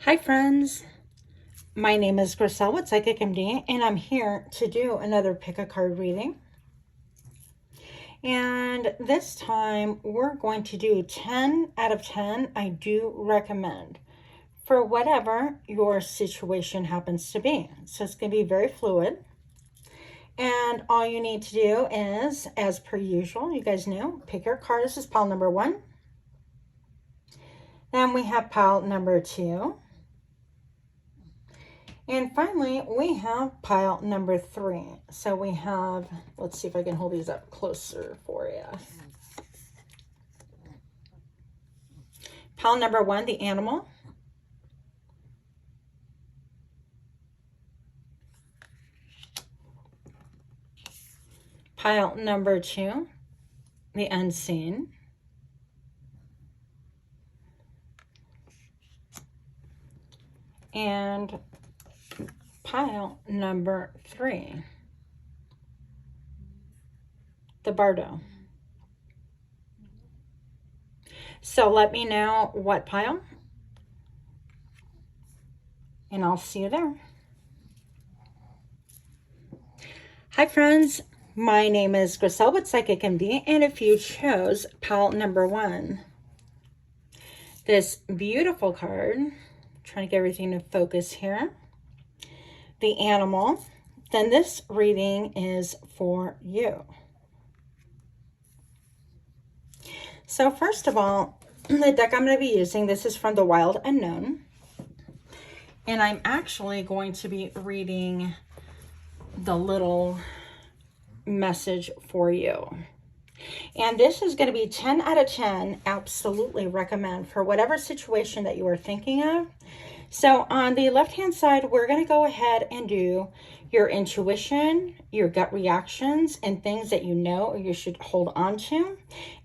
Hi friends, my name is Griselle with Psychic MD, and I'm here to do another pick a card reading. And this time we're going to do 10 out of 10 I do recommend for whatever your situation happens to be. So it's going to be very fluid. And all you need to do is, as per usual, you guys know, pick your card. This is pile number 1. Then we have pile number 2. And finally, we have pile number 3. So we have, let's see if I can hold these up closer for you. Pile number 1, the animal. Pile number 2, the unseen. And pile number 3, the bardo. So let me know what pile, and I'll see you there. Hi friends, my name is Griselle with Psychic MD, and if you chose pile number 1, this beautiful card, trying to get everything to focus here, the animal, then this reading is for you. So first of all, the deck I'm going to be using, this is from the Wild Unknown, and I'm actually going to be reading the little message for you. And this is going to be 10 out of 10, absolutely recommend for whatever situation that you are thinking of. So on the left-hand side, we're going to go ahead and do your intuition, your gut reactions, and things that you know you should hold on to.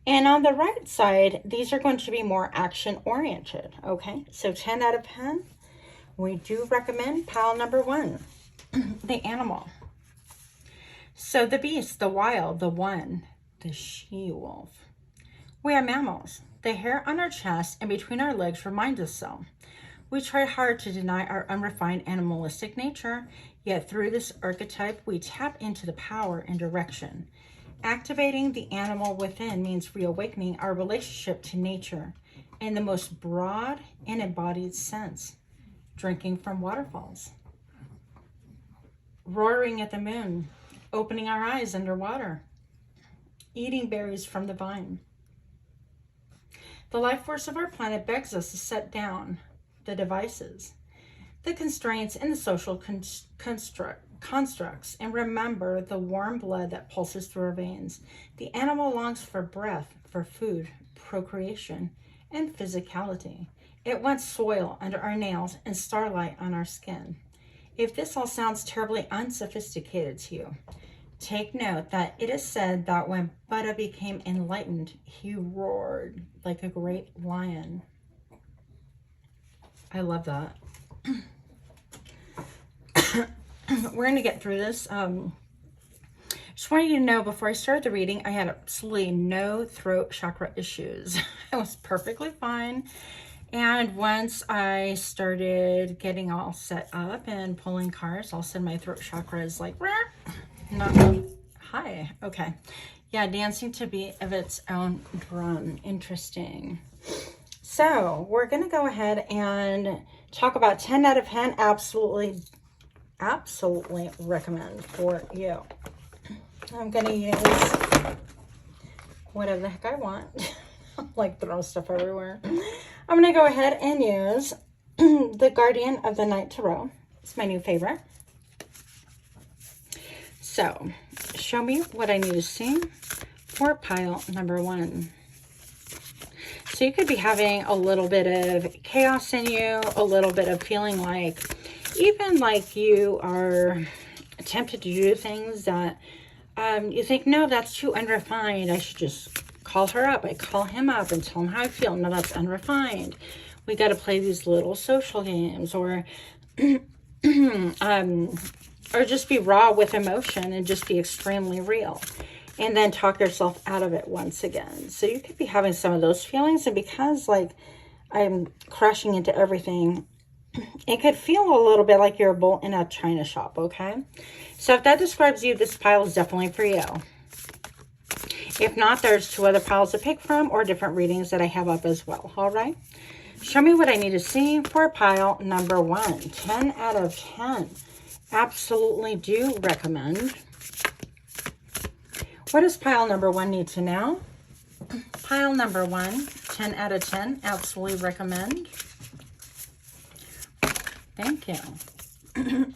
And on the right side, these are going to be more action-oriented, okay? So 10 out of 10, we do recommend pile number 1, the animal. So the beast, the wild, the one, the she-wolf. We are mammals. The hair on our chest and between our legs reminds us so. We try hard to deny our unrefined animalistic nature, yet through this archetype, we tap into the power and direction. Activating the animal within means reawakening our relationship to nature in the most broad and embodied sense. Drinking from waterfalls. Roaring at the moon. Opening our eyes underwater. Eating berries from the vine. The life force of our planet begs us to set down the devices, the constraints, and the social constructs, and remember the warm blood that pulses through our veins. The animal longs for breath, for food, procreation, and physicality. It wants soil under our nails and starlight on our skin. If this all sounds terribly unsophisticated to you, take note that it is said that when Buddha became enlightened, he roared like a great lion. I love that. We're going to get through this. Just want you to know, before I started the reading, I had absolutely no throat chakra issues. I was perfectly fine. And once I started getting all set up and pulling cards, all of a sudden my throat chakra is like, hi, okay. Yeah, dancing to beat of its own drum. Interesting. So we're going to go ahead and talk about 10 out of 10. Absolutely recommend for you. I'm going to use whatever the heck I want. I'm like throwing stuff everywhere. I'm going to go ahead and use the Guardian of the Night Tarot. It's my new favorite. So show me what I need to see for pile number 1. So you could be having a little bit of chaos in you, a little bit of feeling like, even like you are tempted to do things that you think, no, that's too unrefined. I should just call her up. I call him up and tell him how I feel. No, that's unrefined. We got to play these little social games, or just be raw with emotion and just be extremely real. And then talk yourself out of it once again. So you could be having some of those feelings. And because like I'm crashing into everything, It could feel a little bit like you're a bull in a china shop, okay? So if that describes you, this pile is definitely for you. If not, there's 2 other piles to pick from or different readings that I have up as well, all right? Show me what I need to see for pile number 1. 10 out of 10. Absolutely do recommend. What does pile number 1 need to know? Pile number 1, 10 out of 10. Absolutely recommend. Thank you.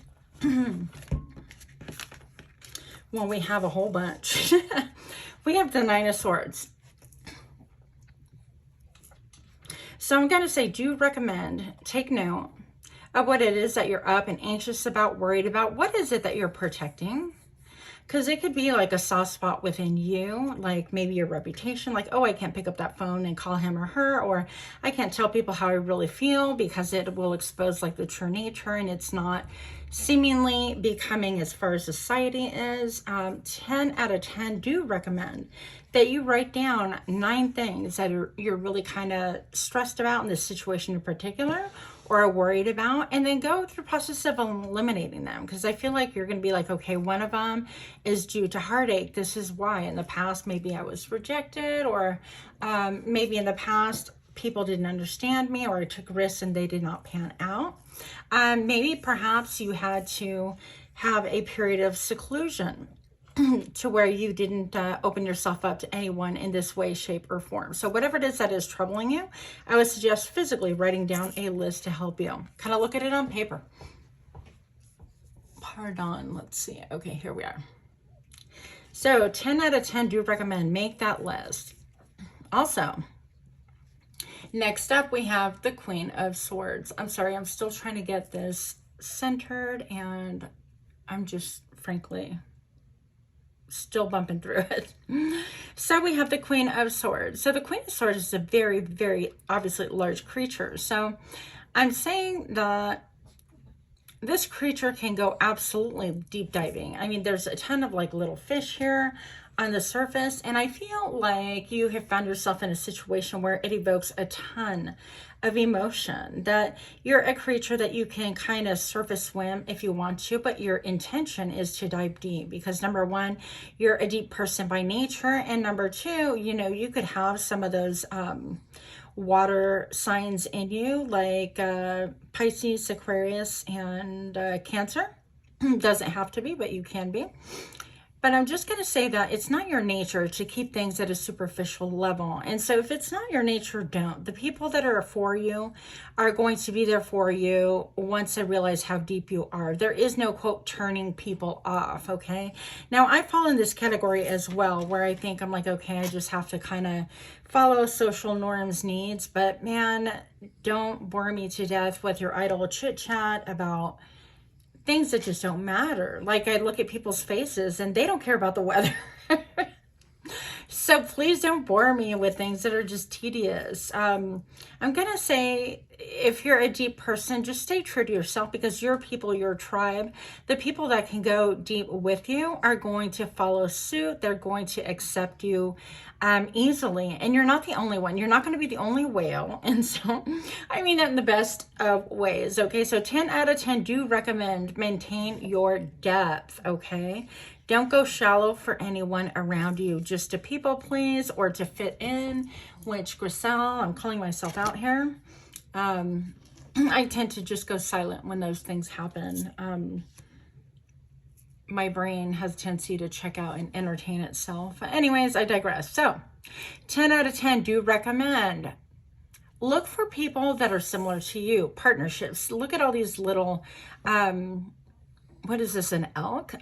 Well, we have a whole bunch. We have the 9 of Swords. So I'm going to say, do recommend, take note of what it is that you're up and anxious about, worried about. What is it that you're protecting? Because it could be like a soft spot within you, like maybe your reputation, like, oh, I can't pick up that phone and call him or her, or I can't tell people how I really feel because it will expose like the true nature and it's not seemingly becoming as far as society is. 10 out of 10 do recommend that you write down 9 things that you're really kind of stressed about in this situation in particular, or are worried about, and then go through the process of eliminating them. Because I feel like you're going to be like, okay, one of them is due to heartache. This is why. In the past, maybe I was rejected, or maybe in the past, people didn't understand me, or I took risks and they did not pan out. Maybe perhaps you had to have a period of seclusion to where you didn't open yourself up to anyone in this way, shape, or form. So whatever it is that is troubling you, I would suggest physically writing down a list to help you. Kind of look at it on paper. Pardon, let's see. Okay, here we are. So 10 out of 10 do recommend make that list. Also, next up we have the Queen of Swords. I'm sorry, I'm still trying to get this centered and I'm just frankly still bumping through it. So we have the Queen of Swords. So the Queen of Swords is a very, very obviously large creature. So I'm saying that this creature can go absolutely deep diving. I mean, there's a ton of like little fish here on the surface, and I feel like you have found yourself in a situation where it evokes a ton of emotion, that you're a creature that you can kind of surface swim if you want to, but your intention is to dive deep because number 1, you're a deep person by nature, and number 2, you know, you could have some of those water signs in you, like Pisces, Aquarius, and Cancer. Doesn't have to be, but you can be. But I'm just going to say that it's not your nature to keep things at a superficial level. And so if it's not your nature, don't. The people that are for you are going to be there for you once they realize how deep you are. There is no, quote, turning people off, okay? Now, I fall in this category as well, where I think I'm like, okay, I just have to kind of follow social norms, needs. But man, don't bore me to death with your idle chit-chat about things that just don't matter. Like I look at people's faces and they don't care about the weather. So please don't bore me with things that are just tedious. I'm going to say, if you're a deep person, just stay true to yourself because your people, your tribe, the people that can go deep with you are going to follow suit. They're going to accept you easily. And you're not the only one. You're not going to be the only whale. And so, I mean that in the best of ways. Okay, so 10 out of 10 do recommend maintain your depth. Okay. Don't go shallow for anyone around you, just to people please or to fit in, which Griselle, I'm calling myself out here. I tend to just go silent when those things happen. My brain has a tendency to check out and entertain itself. Anyways, I digress. So 10 out of 10 do recommend. Look for people that are similar to you, partnerships. Look at all these little, what is this, an elk?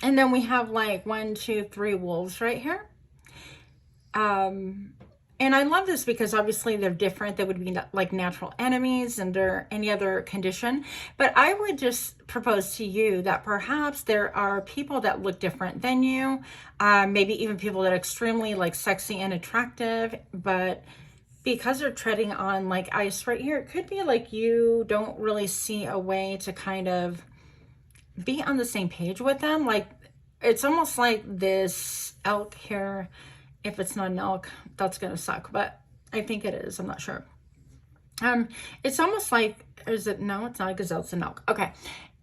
And then we have like 1, 2, 3 wolves right here. And I love this because obviously they're different. They would be like natural enemies under any other condition. But I would just propose to you that perhaps there are people that look different than you. Maybe even people that are extremely like sexy and attractive. But because they're treading on like ice right here, it could be like you don't really see a way to kind of be on the same page with them. Like it's almost like this elk here. If it's not an elk, that's gonna suck, but I think it is. I'm not sure. It's almost like, is it, no, it's not a gazelle, it's an elk. Okay.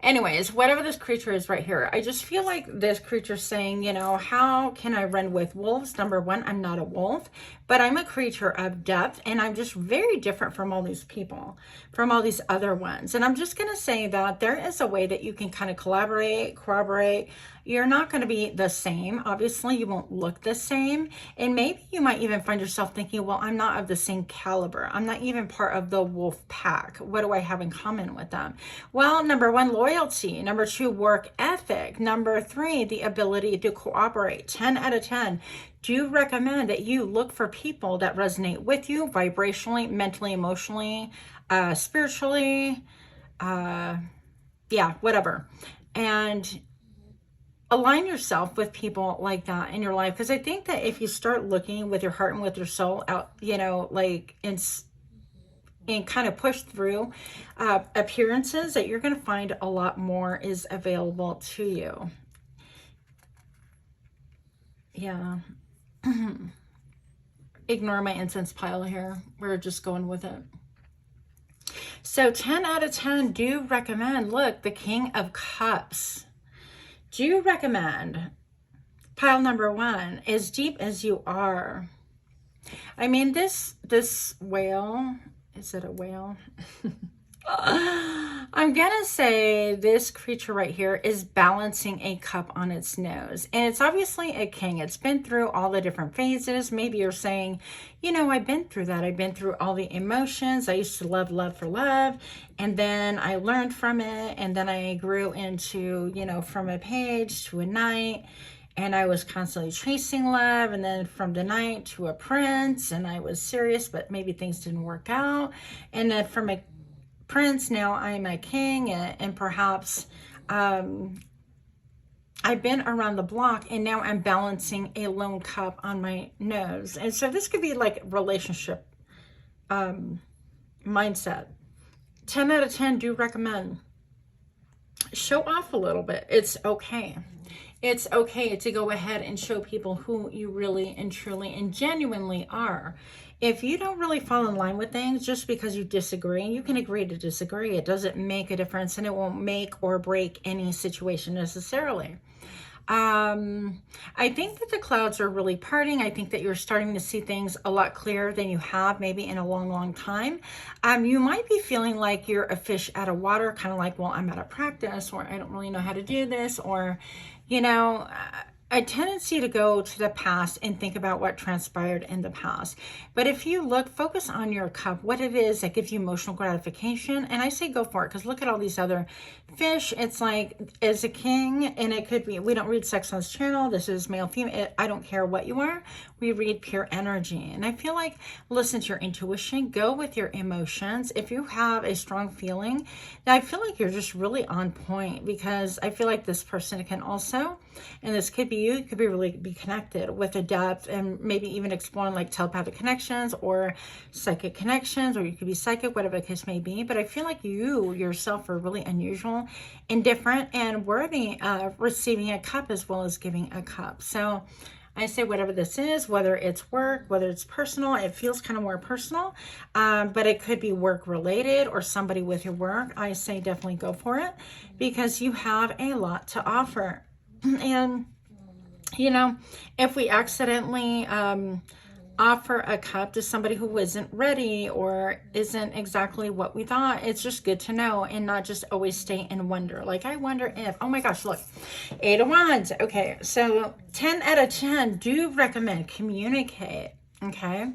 Anyways, whatever this creature is right here, I just feel like this creature saying, you know, how can I run with wolves? Number one, I'm not a wolf, but I'm a creature of depth, and I'm just very different from all these people, from all these other ones. And I'm just going to say that there is a way that you can kind of collaborate, corroborate. You're not going to be the same. Obviously, you won't look the same. And maybe you might even find yourself thinking, well, I'm not of the same caliber. I'm not even part of the wolf pack. What do I have in common with them? Well, number one, loyalty. Number two, work ethic. Number three, the ability to cooperate. 10 out of 10. Do recommend that you look for people that resonate with you vibrationally, mentally, emotionally, spiritually, yeah, whatever. And align yourself with people like that in your life. Because I think that if you start looking with your heart and with your soul out, you know, like and kind of push through appearances, that you're going to find a lot more is available to you. Yeah. Ignore my incense pile here. We're just going with it. So 10 out of 10 do recommend, look, the King of Cups. Do recommend pile number one, as deep as you are. I mean, this whale, is it a whale? I'm gonna say this creature right here is balancing a cup on its nose, and it's obviously a king. It's been through all the different phases. Maybe you're saying, you know, I've been through that. I've been through all the emotions. I used to love for love, and then I learned from it, and then I grew into, you know, from a page to a knight, and I was constantly chasing love, and then from the knight to a prince, and I was serious, but maybe things didn't work out, and then from a prince, now I'm a king, and perhaps I've been around the block, and now I'm balancing a lone cup on my nose. And so this could be like relationship mindset. 10 out of 10 do recommend. Show off a little bit. It's okay. It's okay to go ahead and show people who you really and truly and genuinely are. If you don't really fall in line with things just because you disagree, you can agree to disagree. It doesn't make a difference, and it won't make or break any situation necessarily. I think that the clouds are really parting. I think that you're starting to see things a lot clearer than you have maybe in a long time. You might be feeling like you're a fish out of water, kind of like, well, I'm out of practice, or I don't really know how to do this, or, you know, a tendency to go to the past and think about what transpired in the past. But if you look, focus on your cup, what it is that gives you emotional gratification. And I say go for it, because look at all these other fish. It's like, as a king, and it could be, we don't read sex on this channel. This is male, female. I don't care what you are. We read pure energy. And I feel like, listen to your intuition, go with your emotions. If you have a strong feeling, I feel like you're just really on point, because I feel like this person can also, and this could be you, could be really be connected with a depth, and maybe even exploring like telepathic connections or psychic connections, or you could be psychic, whatever the case may be. But I feel like you yourself are really unusual and different and worthy of receiving a cup as well as giving a cup. So I say whatever this is, whether it's work, whether it's personal, it feels kind of more personal, but it could be work related or somebody with your work. I say definitely go for it, because you have a lot to offer. And, you know, if we accidentally offer a cup to somebody who isn't ready or isn't exactly what we thought, it's just good to know, and not just always stay in wonder. Like, I wonder if, oh my gosh, look, 8 of Wands. Okay, so 10 out of 10 do recommend communicate. Okay,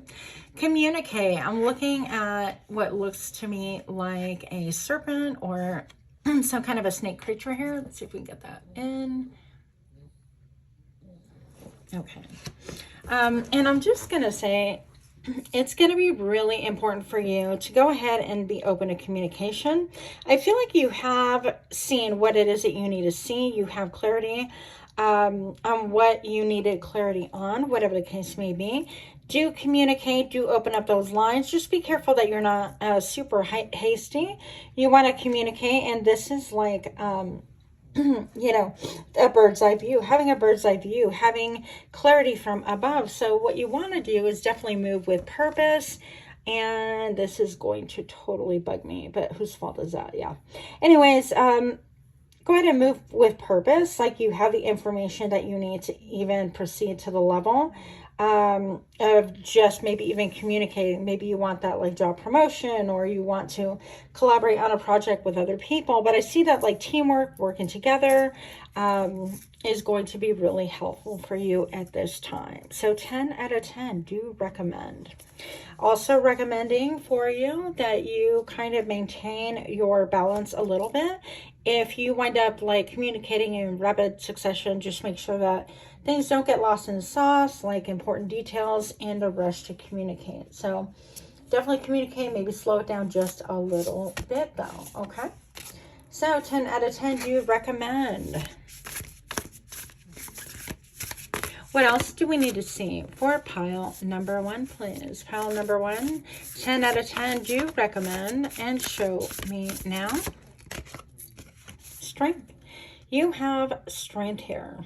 communicate. I'm looking at what looks to me like a serpent or some kind of a snake creature here. Let's see if we can get that in. Okay. And I'm just going to say, it's going to be really important for you to go ahead and be open to communication. I feel like you have seen what it is that you need to see. You have clarity on what you needed clarity on, whatever the case may be. Do communicate, do open up those lines. Just be careful that you're not super hasty. You want to communicate, and this is like, you know, a bird's eye view, having a bird's eye view, having clarity from above. So what you want to do is definitely move with purpose, And this is going to totally bug me, but whose fault is that? Yeah. Anyways, go ahead and move with purpose. Like you have the information that you need to even proceed to the level of just maybe even communicating. Maybe you want that like job promotion, or you want to collaborate on a project with other people. But I see that like teamwork, working together, is going to be really helpful for you at this time. So 10 out of 10, do recommend. Also recommending for you that you kind of maintain your balance a little bit. If you wind up like communicating in rapid succession, just make sure that things don't get lost in the sauce, like important details and the rush to communicate. So definitely communicate, maybe slow it down just a little bit though, okay? So 10 out of 10, do you recommend? What else do we need to see for pile number 1, please? Pile number 1, 10 out of 10, do recommend, and show me now. Strength. You have strength here.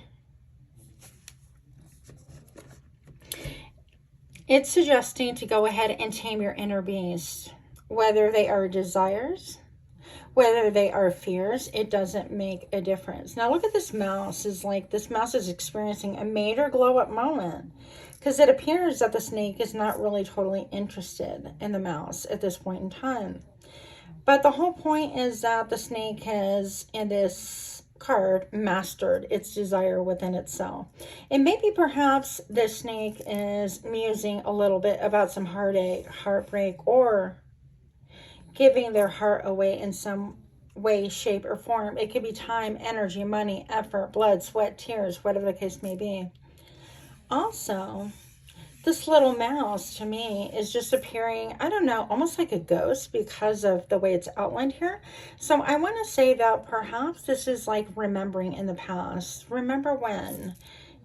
It's suggesting to go ahead and tame your inner beast, whether they are desires, whether they are fears, it doesn't make a difference. Now look at this mouse. This mouse is experiencing a major glow up moment, because it appears that the snake is not really totally interested in the mouse at this point in time. But the whole point is that the snake has, in this card, mastered its desire within itself. And maybe perhaps this snake is musing a little bit about some heartache, heartbreak, or giving their heart away in some way, shape, or form. It could be time, energy, money, effort, blood, sweat, tears, whatever the case may be. Also, this little mouse to me is just appearing, I don't know, almost like a ghost because of the way it's outlined here. So I want to say that perhaps this is like remembering in the past. Remember when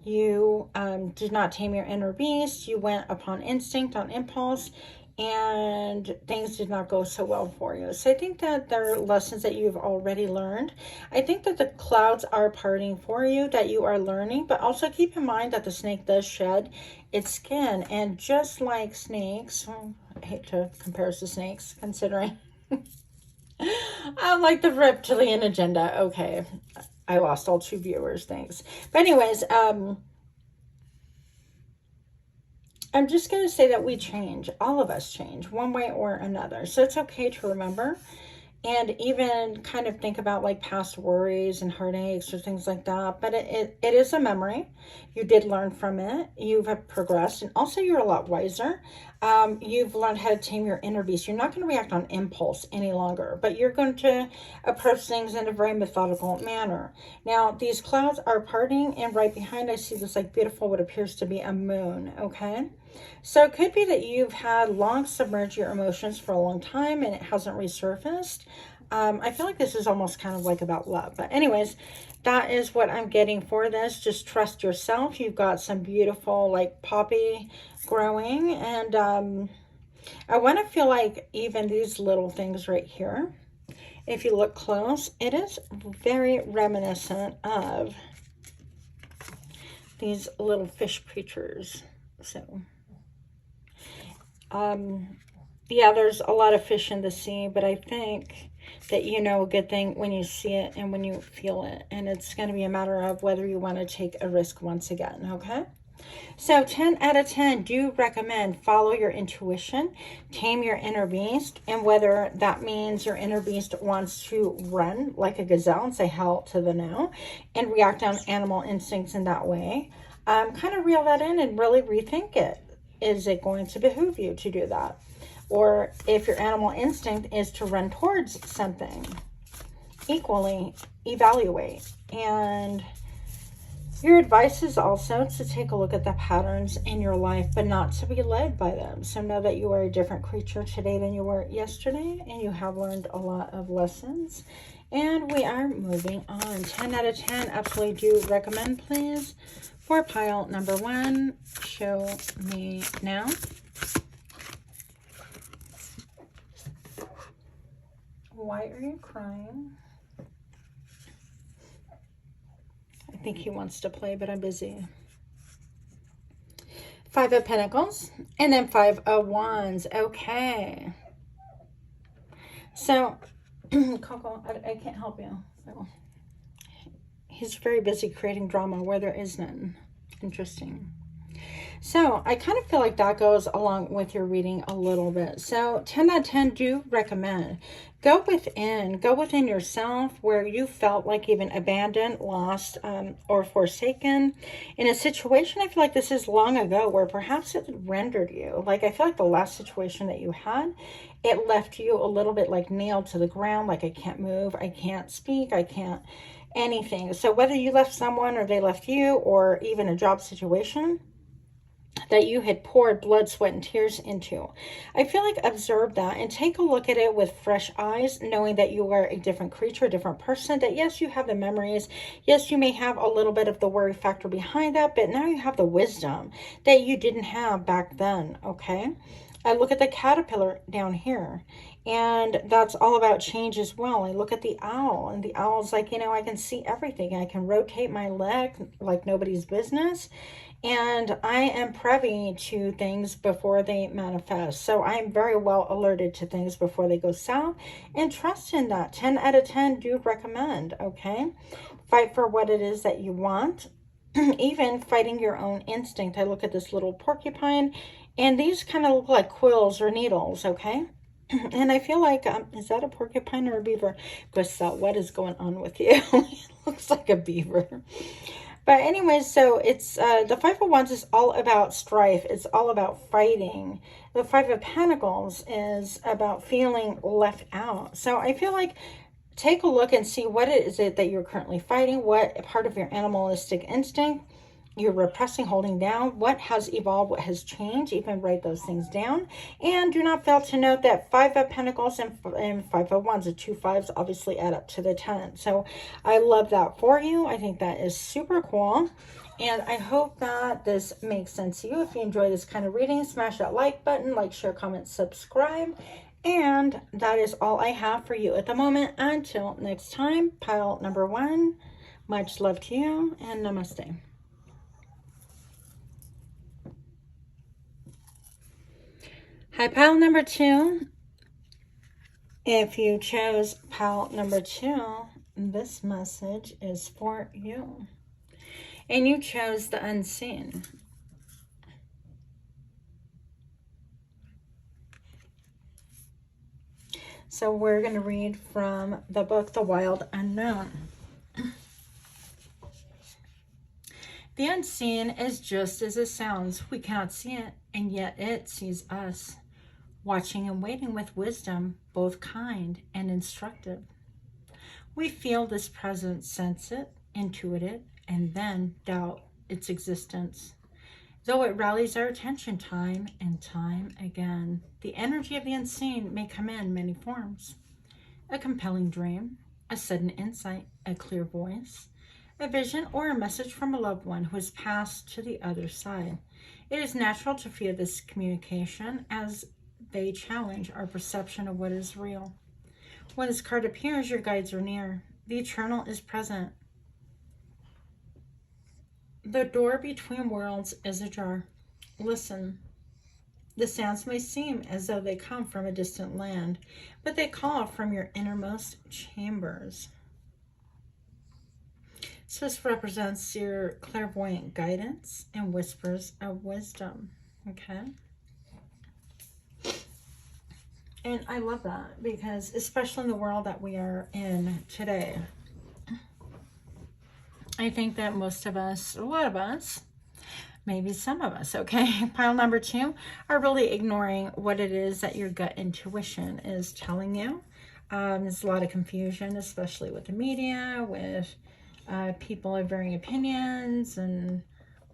you did not tame your inner beast, you went upon instinct, on impulse, and things did not go so well for you. So I think that there are lessons that you've already learned. I think that the clouds are parting for you, that you are learning, but also keep in mind that the snake does shed its skin. And just like snakes, well, I hate to compare us to snakes, considering I like the reptilian agenda. Okay, I lost all 2 viewers, thanks. But anyways, I'm just going to say that we change. All of us change one way or another. So it's okay to remember and even kind of think about like past worries and heartaches or things like that. But it is a memory. You did learn from it. You've progressed, and also you're a lot wiser. You've learned how to tame your inner beast. You're not going to react on impulse any longer, but you're going to approach things in a very methodical manner. Now, these clouds are parting, and right behind I see this like beautiful, what appears to be a moon, okay? So it could be that you've had long submerged your emotions for a long time and it hasn't resurfaced. I feel like this is almost kind of like about love. But anyways, that is what I'm getting for this. Just trust yourself. You've got some beautiful like poppy growing. And I want to feel like even these little things right here, if you look close, it is very reminiscent of these little fish creatures. So yeah, there's a lot of fish in the sea, but I think that you know a good thing when you see it and when you feel it. And it's going to be a matter of whether you want to take a risk once again, okay? So 10 out of 10, do recommend follow your intuition, tame your inner beast, and whether that means your inner beast wants to run like a gazelle and say hell to the no and react on animal instincts in that way. Kind of reel that in and really rethink it. Is it going to behoove you to do that? Or if your animal instinct is to run towards something, equally evaluate. And your advice is also to take a look at the patterns in your life, but not to be led by them. So know that you are a different creature today than you were yesterday, and you have learned a lot of lessons. And we are moving on. 10 out of 10, absolutely do recommend, please. For pile number 1, show me now. Why are you crying? I think he wants to play, but I'm busy. Five of Pentacles, and then Five of Wands. Okay. So, Coco, I can't help you. So, he's very busy creating drama where there is none. Interesting. So I kind of feel like that goes along with your reading a little bit. So 10 out of 10 do recommend. Go within yourself where you felt like even abandoned, lost, or forsaken. In a situation, I feel like this is long ago where perhaps it rendered you. Like I feel like the last situation that you had, it left you a little bit like nailed to the ground. Like I can't move, I can't speak, I can't anything. So whether you left someone or they left you, or even a job situation that you had poured blood, sweat, and tears into. I feel like observe that and take a look at it with fresh eyes, knowing that you are a different creature, a different person, that yes, you have the memories. Yes, you may have a little bit of the worry factor behind that, but now you have the wisdom that you didn't have back then, okay? I look at the caterpillar down here, and that's all about change as well. I look at the owl, and the owl's like, you know, I can see everything. I can rotate my leg like nobody's business. And I am privy to things before they manifest. So I am very well alerted to things before they go south. And trust in that. 10 out of 10 do recommend, okay? Fight for what it is that you want. Even fighting your own instinct. I look at this little porcupine. And these kind of look like quills or needles, okay? And I feel like, is that a porcupine or a beaver? Griselle, what is going on with you? It looks like a beaver. But anyways, so it's the Five of Wands is all about strife. It's all about fighting. The Five of Pentacles is about feeling left out. So I feel like take a look and see what is it that you're currently fighting. What part of your animalistic instinct you're repressing, holding down, what has evolved, what has changed. Even write those things down. And do not fail to note that Five of Pentacles and Five of Wands, the two fives obviously add up to the 10. So I love that for you. I think that is super cool. And I hope that this makes sense to you. If you enjoy this kind of reading, smash that like button, like, share, comment, subscribe. And that is all I have for you at the moment. Until next time, pile number 1, much love to you and namaste. Hi, pile number 2. If you chose pile number 2, this message is for you. And you chose the unseen. So we're going to read from the book, The Wild Unknown. The unseen is just as it sounds. We cannot see it, and yet it sees us. Watching and waiting with wisdom, both kind and instructive. We feel this presence, sense it, intuit it, and then doubt its existence. Though it rallies our attention time and time again, the energy of the unseen may come in many forms. A compelling dream, a sudden insight, a clear voice, a vision, or a message from a loved one who has passed to the other side. It is natural to fear this communication as they challenge our perception of what is real. When this card appears, your guides are near. The eternal is present. The door between worlds is ajar. Listen. The sounds may seem as though they come from a distant land, but they call from your innermost chambers. So this represents your clairvoyant guidance and whispers of wisdom. Okay? And I love that because especially in the world that we are in today, I think that most of us, a lot of us, maybe some of us, okay, pile number 2, are really ignoring what it is that your gut intuition is telling you. There's a lot of confusion, especially with the media, with people of varying opinions and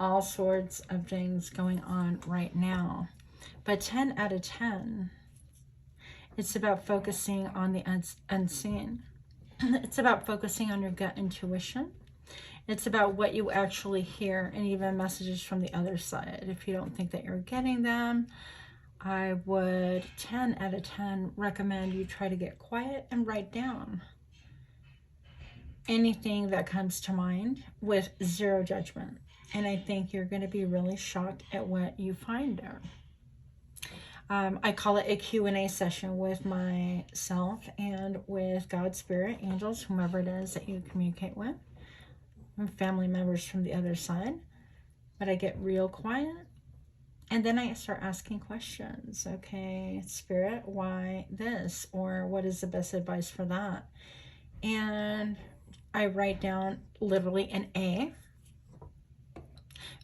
all sorts of things going on right now. But 10 out of 10, it's about focusing on the unseen. It's about focusing on your gut intuition. It's about what you actually hear, and even messages from the other side. If you don't think that you're getting them, I would 10 out of 10 recommend you try to get quiet and write down anything that comes to mind with zero judgment. And I think you're going to be really shocked at what you find there. I call it a Q&A session with myself and with God, Spirit, angels, whomever it is that you communicate with, and family members from the other side. But I get real quiet, and then I start asking questions. Okay, Spirit, why this? Or what is the best advice for that? And I write down literally an A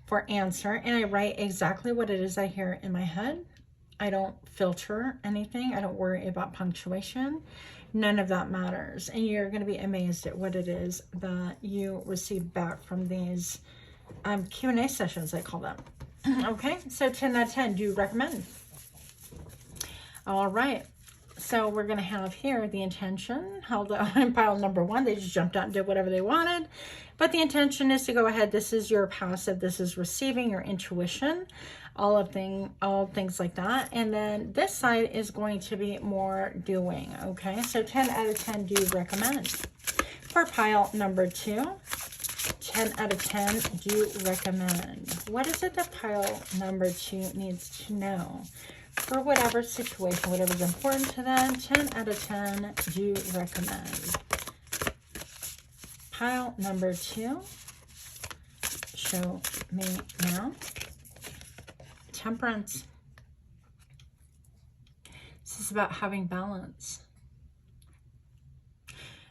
for answer, and I write exactly what it is I hear in my head. I don't filter anything. I don't worry about punctuation. None of that matters. And you're going to be amazed at what it is that you receive back from these Q&A sessions, I call them. Okay, so 10 out of 10, do you recommend? All right, so we're going to have here the intention held in pile number 1. They just jumped out and did whatever they wanted. But the intention is to go ahead. This is your passive. This is receiving, your intuition, all things like that. And then this side is going to be more doing. Okay, so 10 out of 10, do you recommend? For pile number 2, 10 out of 10, do you recommend? What is it that pile number 2 needs to know? For whatever situation, whatever's important to them, 10 out of 10, do you recommend? Pile number 2, show me now. Temperance. This is about having balance.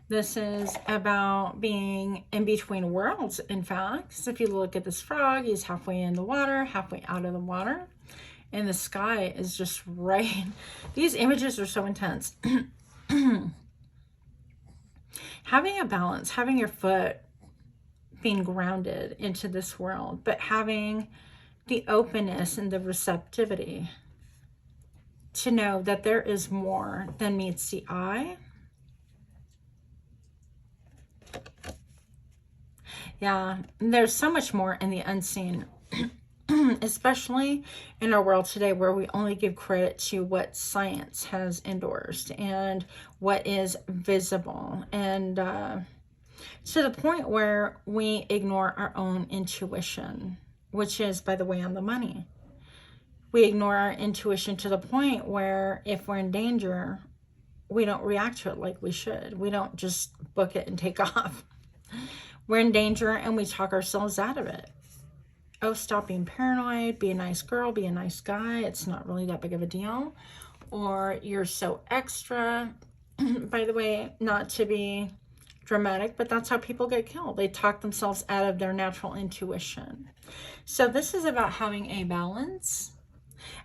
This is about being in between worlds, in fact. So if you look at this frog, he's halfway in the water, halfway out of the water. And the sky is just right. These images are so intense. Having a balance, having your foot being grounded into this world, but having the openness and the receptivity to know that there is more than meets the eye. Yeah, there's so much more in the unseen, especially in our world today where we only give credit to what science has endorsed and what is visible, and to the point where we ignore our own intuition, which is, by the way, on the money. We ignore our intuition to the point where if we're in danger, we don't react to it like we should. We don't just book it and take off. We're in danger and we talk ourselves out of it. Oh, stop being paranoid, be a nice girl, be a nice guy. It's not really that big of a deal. Or you're so extra. By the way, not to be dramatic, but that's how people get killed. They talk themselves out of their natural intuition. So this is about having a balance,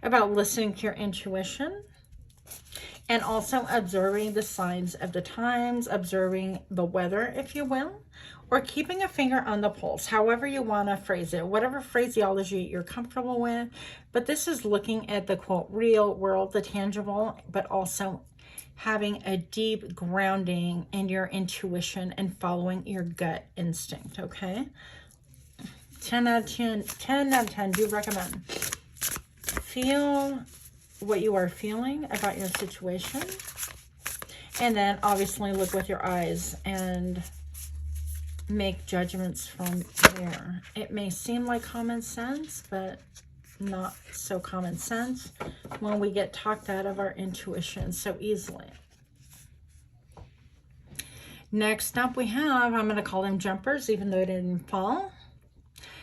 about listening to your intuition, and also observing the signs of the times, observing the weather, if you will, or keeping a finger on the pulse, however you want to phrase it, whatever phraseology you're comfortable with. But this is looking at the, quote, real world, the tangible, but also having a deep grounding in your intuition and following your gut instinct, okay? 10 out of 10, 10 out of 10, do recommend. Feel what you are feeling about your situation. And then obviously look with your eyes and make judgments from there. It may seem like common sense, but not so common sense when we get talked out of our intuition so easily. Next up we have, I'm going to call them jumpers, even though it didn't fall.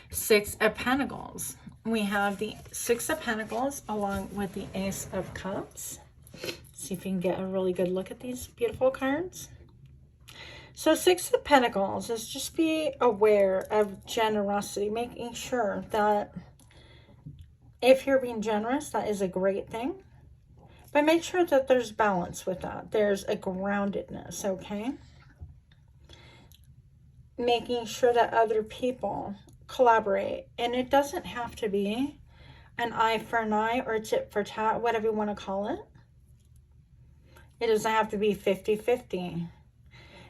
6 of Pentacles. We have the 6 of Pentacles along with the Ace of Cups. See if you can get a really good look at these beautiful cards. So 6 of Pentacles is just be aware of generosity, making sure that if you're being generous, that is a great thing. But make sure that there's balance with that. There's a groundedness, okay? Making sure that other people collaborate. And it doesn't have to be an eye for an eye or tit for tat, whatever you want to call it. It doesn't have to be 50-50.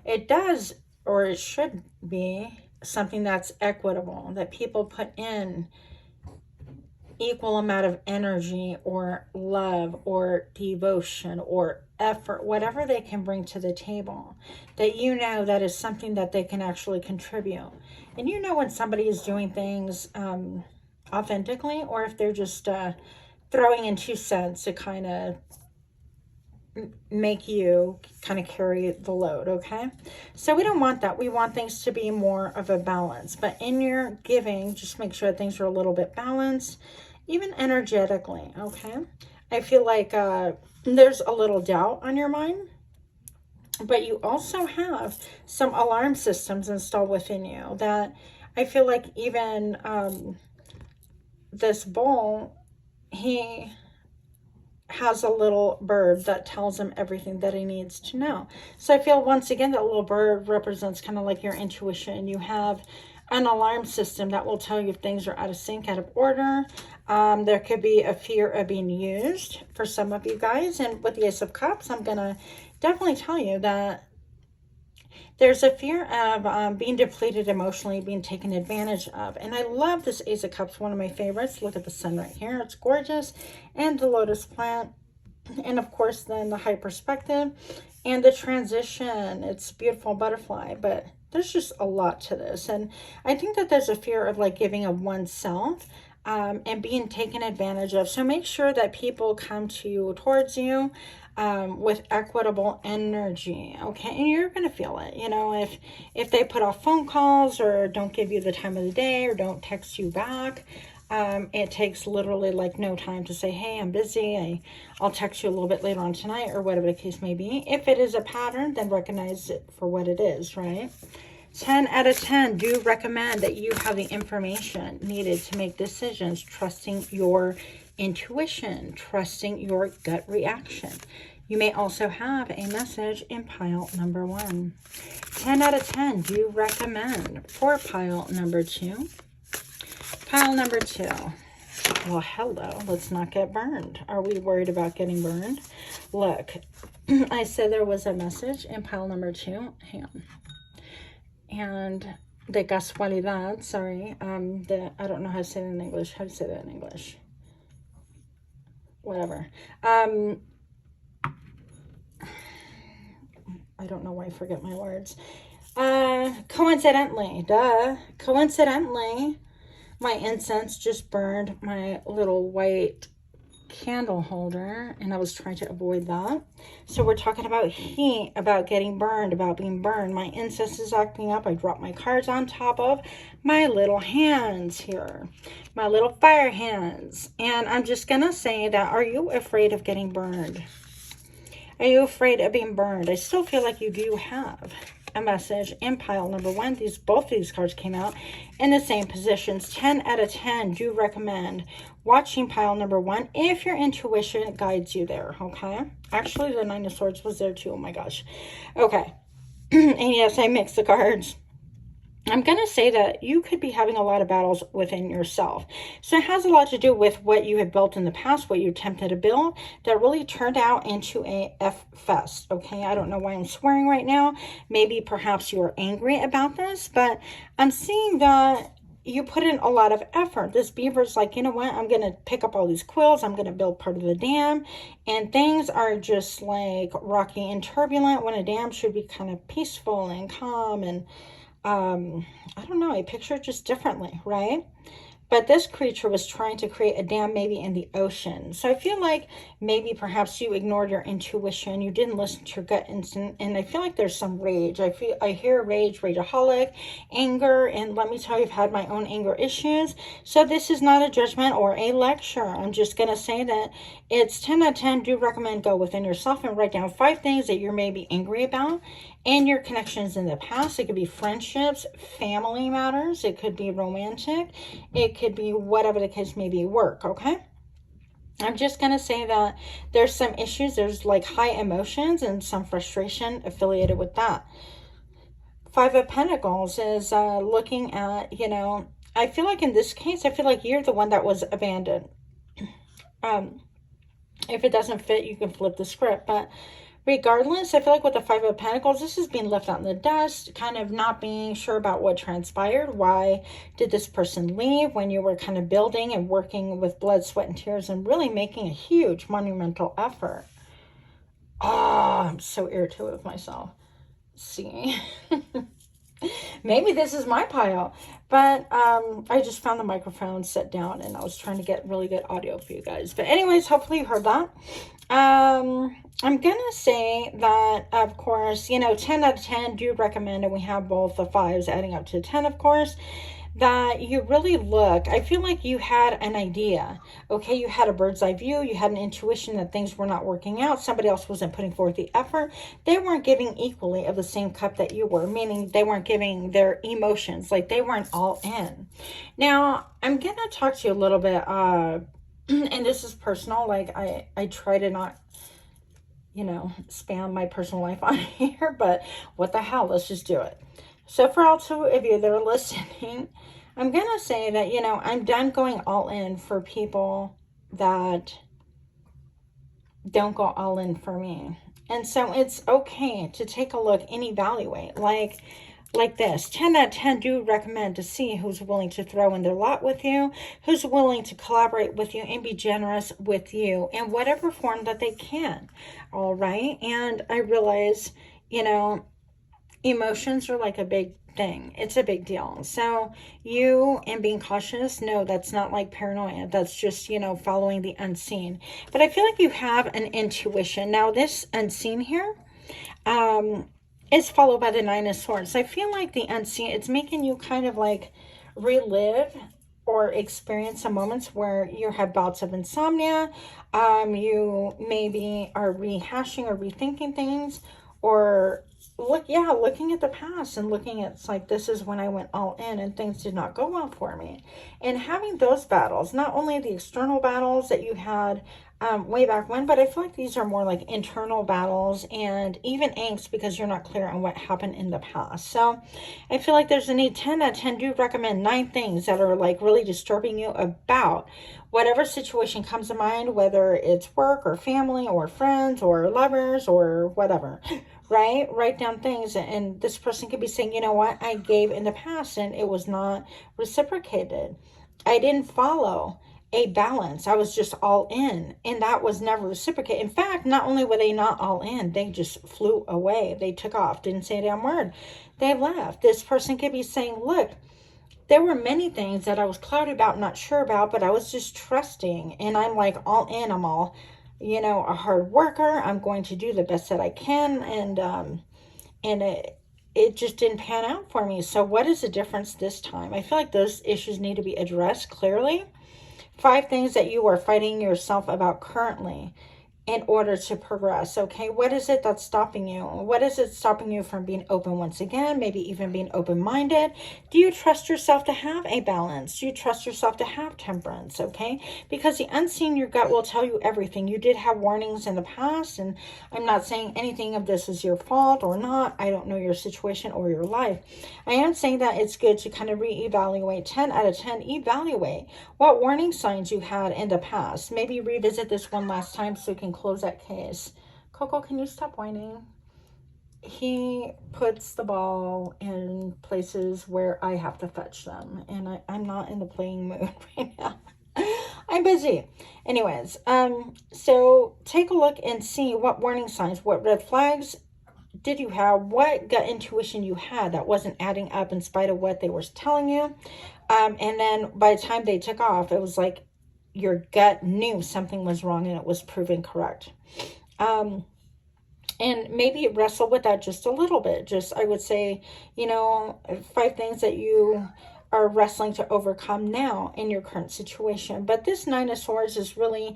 It does, or it should be, something that's equitable, that people put in equal amount of energy or love or devotion or effort, whatever they can bring to the table, that you know that is something that they can actually contribute. And you know when somebody is doing things authentically, or if they're just throwing in 2 cents to kind of make you kind of carry the load, okay? So we don't want that. We want things to be more of a balance. But in your giving, just make sure things are a little bit balanced, even energetically, okay? I feel like there's a little doubt on your mind, but you also have some alarm systems installed within you that I feel like even this bull, he has a little bird that tells him everything that he needs to know. So I feel once again that little bird represents kind of like your intuition. You have an alarm system that will tell you if things are out of sync, out of order. There could be a fear of being used for some of you guys. And with the Ace of Cups, I'm going to definitely tell you that there's a fear of being depleted emotionally, being taken advantage of. And I love this Ace of Cups, one of my favorites. Look at the sun right here. It's gorgeous. And the lotus plant. And of course, then the high perspective and the transition. It's beautiful butterfly, but there's just a lot to this. And I think that there's a fear of like giving of oneself and being taken advantage of. So make sure that people come to you, towards you, with equitable energy, okay? And you're going to feel it, you know, if they put off phone calls or don't give you the time of the day or don't text you back, it takes literally like no time to say, hey, I'm busy, I'll text you a little bit later on tonight, or whatever the case may be. If it is a pattern, then recognize it for what it is, right? 10 out of 10 do recommend that you have the information needed to make decisions, trusting your intuition, trusting your gut reaction. You may also have a message in pile number 1. 10 out of 10 do recommend for pile number 2. Pile number 2. Well, hello, let's not get burned. Are we worried about getting burned? Look, I said there was a message in pile number 2. Hang on. And de casualidad, sorry, I don't know how to say it in English. How to say that in English? Whatever. I don't know why I forget my words. Coincidentally, my incense just burned my little white candle holder, and I was trying to avoid that. So we're talking about heat, about getting burned, about being burned. My incense is acting up. I dropped my cards on top of my little hands here, my little fire hands. And I'm just gonna say that, are you afraid of getting burned? Are you afraid of being burned? I still feel like you do have a message in pile number 1. Both these cards came out in the same positions. 10 out of 10 do recommend watching pile number 1 if your intuition guides you there, okay? Actually, the 9 of Swords was there too. Oh my gosh. Okay. And yes, I mixed the cards. I'm going to say that you could be having a lot of battles within yourself. So it has a lot to do with what you have built in the past, what you attempted to build, that really turned out into a F-fest, okay? I don't know why I'm swearing right now. Maybe perhaps you are angry about this, but I'm seeing that you put in a lot of effort. This beaver's like, you know what? I'm going to pick up all these quills. I'm going to build part of the dam. And things are just like rocky and turbulent when a dam should be kind of peaceful and calm and I don't know, I picture it just differently, right? But this creature was trying to create a dam maybe in the ocean. So I feel like maybe perhaps you ignored your intuition. You didn't listen to your gut instinct. And I feel like there's some rage. I hear rage, rageaholic, anger. And let me tell you, I've had my own anger issues. So this is not a judgment or a lecture. I'm just going to say that it's 10 out of 10. Do recommend go within yourself and write down 5 things that you're maybe angry about. And your connections in the past. It could be friendships, family matters. It could be romantic. It could be whatever the case may be, work, okay? I'm just going to say that there's some issues. There's like high emotions and some frustration affiliated with that. 5 of Pentacles is looking at, you know, I feel like in this case, I feel like you're the one that was abandoned. If it doesn't fit, you can flip the script, but regardless, I feel like with the Five of Pentacles, this is being left out in the dust, kind of not being sure about what transpired. Why did this person leave when you were kind of building and working with blood, sweat, and tears and really making a huge monumental effort? Oh, I'm so irritated with myself. See, maybe this is my pile, but I just found the microphone set down and I was trying to get really good audio for you guys. But anyways, hopefully you heard that. I'm gonna say that, of course, you know, 10 out of 10 do recommend, and we have both the 5s adding up to 10, of course, that you really look. I feel like you had an idea, okay? You had a bird's eye view. You had an intuition that things were not working out. Somebody else wasn't putting forth the effort. They weren't giving equally of the same cup that you were, meaning they weren't giving their emotions, like they weren't all in. Now, I'm going to talk to you a little bit, and this is personal. Like, I try to not, you know, spam my personal life on here, but what the hell, let's just do it. So for all 2 of you that are listening, I'm going to say that, you know, I'm done going all in for people that don't go all in for me. And so it's okay to take a look and evaluate. Like this, 10 out of 10 do recommend to see who's willing to throw in their lot with you, who's willing to collaborate with you and be generous with you in whatever form that they can. All right. And I realize, you know, emotions are like a big thing. It's a big deal. So you and being cautious, no, that's not like paranoia. That's just, you know, following the unseen. But I feel like you have an intuition. Now this unseen here, is followed by the 9 of Swords. I feel like the unseen, it's making you kind of like relive or experience some moments where you have bouts of insomnia. You maybe are rehashing or rethinking things, or looking at the past and looking at, it's like, this is when I went all in and things did not go well for me. And having those battles, not only the external battles that you had way back when, but I feel like these are more like internal battles and even angst because you're not clear on what happened in the past. So I feel like there's a need. 10 out of 10 do recommend 9 things that are like really disturbing you about whatever situation comes to mind, whether it's work or family or friends or lovers or whatever, right? Write down things, and this person could be saying, you know what, I gave in the past and it was not reciprocated. I didn't follow a balance. I was just all in, and that was never reciprocated. In fact, not only were they not all in, they just flew away. They took off, didn't say a damn word. They left. This person could be saying, look, there were many things that I was cloudy about, not sure about, but I was just trusting, and I'm like all in. I'm all, you know, a hard worker. I'm going to do the best that I can, and it just didn't pan out for me. So what is the difference this time? I feel like those issues need to be addressed clearly. 5 things that you are fighting yourself about currently in order to progress, okay? What is it that's stopping you? What is it stopping you from being open once again, maybe even being open-minded? Do you trust yourself to have a balance? Do you trust yourself to have temperance, okay? Because the unseen, your gut will tell you everything. You did have warnings in the past, and I'm not saying anything of this is your fault or not. I don't know your situation or your life. I am saying that it's good to kind of reevaluate. 10 out of 10, evaluate what warning signs you had in the past. Maybe revisit this one last time so you can close that case. Coco, can you stop whining? He puts the ball in places where I have to fetch them, and I'm not in the playing mood right now. I'm busy. Anyways, so take a look and see what warning signs, what red flags did you have, what gut intuition you had that wasn't adding up in spite of what they were telling you. And then by the time they took off, it was like your gut knew something was wrong and it was proven correct. And maybe wrestle with that just a little bit. Just, I would say, you know, 5 things that you are wrestling to overcome now in your current situation. But this 9 of Swords is really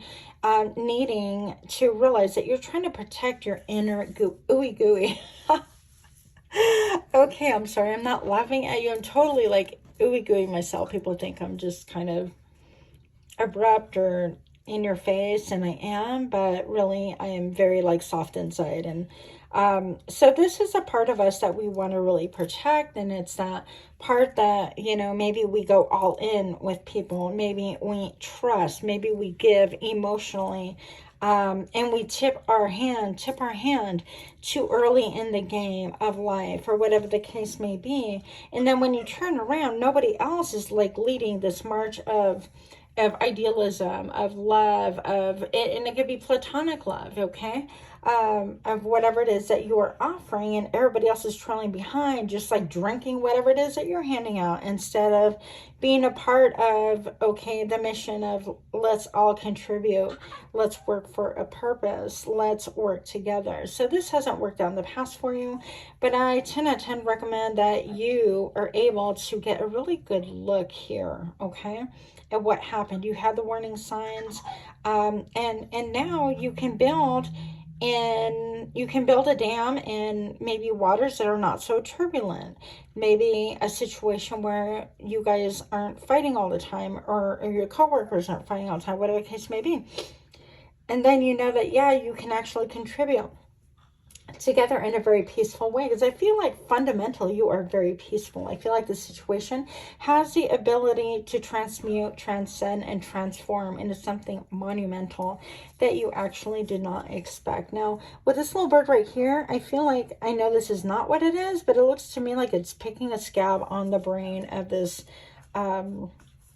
needing to realize that you're trying to protect your inner ooey gooey. Okay, I'm sorry. I'm not laughing at you. I'm totally like ooey gooey myself. People think I'm just kind of abrupt or in your face, and I am, but really I am very like soft inside. And so this is a part of us that we want to really protect, and it's that part that, you know, maybe we go all in with people, maybe we trust, maybe we give emotionally, And we tip our hand too early in the game of life, or whatever the case may be. And then when you turn around, nobody else is like leading this march of idealism, of love, of it, and it could be platonic love, okay? Of whatever it is that you are offering, and everybody else is trailing behind, just like drinking whatever it is that you're handing out, instead of being a part of, okay, the mission of let's all contribute, let's work for a purpose, let's work together. So this hasn't worked out in the past for you, but I 10 out of 10 recommend that you are able to get a really good look here, okay, at what happened. You had the warning signs, and now you can build, and you can build a dam in maybe waters that are not so turbulent. Maybe a situation where you guys aren't fighting all the time, or your coworkers aren't fighting all the time, whatever the case may be. And then you know that, yeah, you can actually contribute together in a very peaceful way, because I feel like fundamentally you are very peaceful. I feel like the situation has the ability to transmute, transcend, and transform into something monumental that you actually did not expect. Now, with this little bird right here, I feel like, I know this is not what it is, but it looks to me like it's picking a scab on the brain of this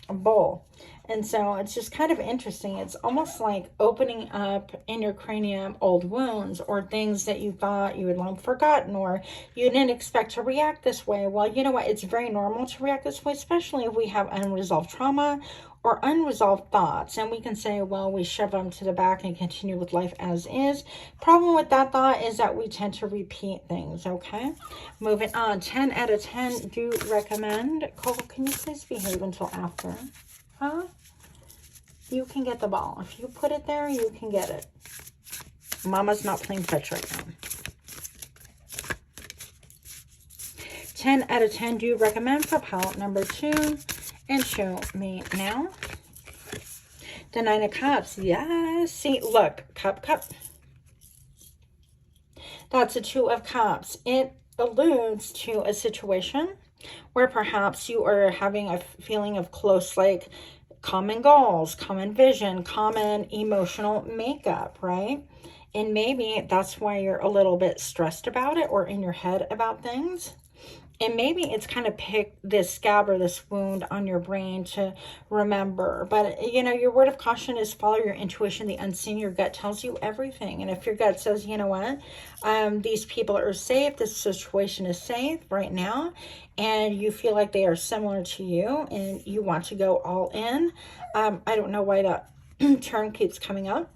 bowl. And so it's just kind of interesting. It's almost like opening up in your cranium old wounds, or things that you thought you had long forgotten, or you didn't expect to react this way. Well, you know what? It's very normal to react this way, especially if we have unresolved trauma or unresolved thoughts. And we can say, well, we shove them to the back and continue with life as is. Problem with that thought is that we tend to repeat things, okay? Moving on. 10 out of 10 do recommend. Cole, can you please behave until after? Huh? You can get the ball. If you put it there, you can get it. Mama's not playing fetch right now. 10 out of 10 do recommend for pile number 2. And show me now. The 9 of Cups. Yes. See, look. Cup. That's a 2 of Cups. It alludes to a situation where perhaps you are having a feeling of close, like, common goals, common vision, common emotional makeup, right? And maybe that's why you're a little bit stressed about it, or in your head about things. And maybe it's kind of picked this scab or this wound on your brain to remember. But, you know, your word of caution is follow your intuition, the unseen. Your gut tells you everything. And if your gut says, you know what, these people are safe, this situation is safe right now, and you feel like they are similar to you and you want to go all in. I don't know why that term keeps coming up.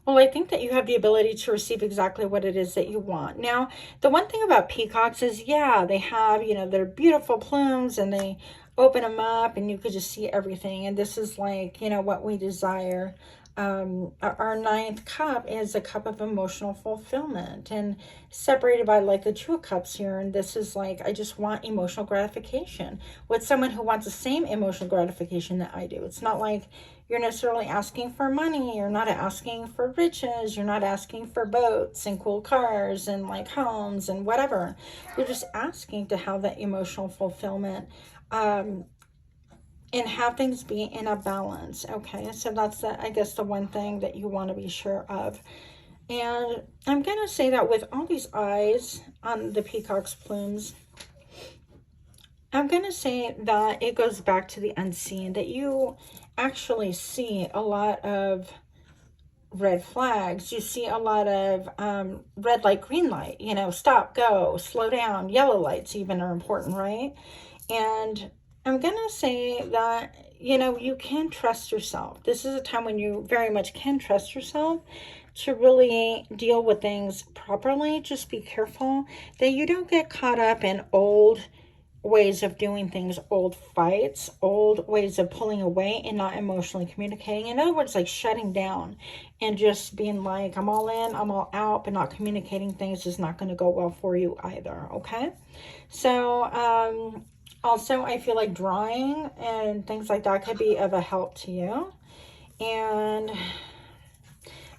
Well, I think that you have the ability to receive exactly what it is that you want. Now, the one thing about peacocks is, yeah, they have, you know, their beautiful plumes, and they open them up and you could just see everything. And this is like, you know, what we desire. Our 9th cup is a cup of emotional fulfillment, and separated by like the 2 of Cups here. And this is like, I just want emotional gratification with someone who wants the same emotional gratification that I do. It's not like you're necessarily asking for money. You're not asking for riches. You're not asking for boats and cool cars and like homes and whatever. You're just asking to have that emotional fulfillment, and have things be in a balance. Okay, so that's the, I guess, the one thing that you want to be sure of. And I'm going to say that with all these eyes on the peacock's plumes, I'm going to say that it goes back to the unseen, that you actually see a lot of red flags. You see a lot of red light, green light, you know, stop, go, slow down. Yellow lights even are important, right? And I'm going to say that, you know, you can trust yourself. This is a time when you very much can trust yourself to really deal with things properly. Just be careful that you don't get caught up in old ways of doing things, old fights, old ways of pulling away and not emotionally communicating. In other words, like shutting down and just being like, I'm all in, I'm all out, but not communicating things is not going to go well for you either, okay? So, also, I feel like drawing and things like that could be of a help to you. And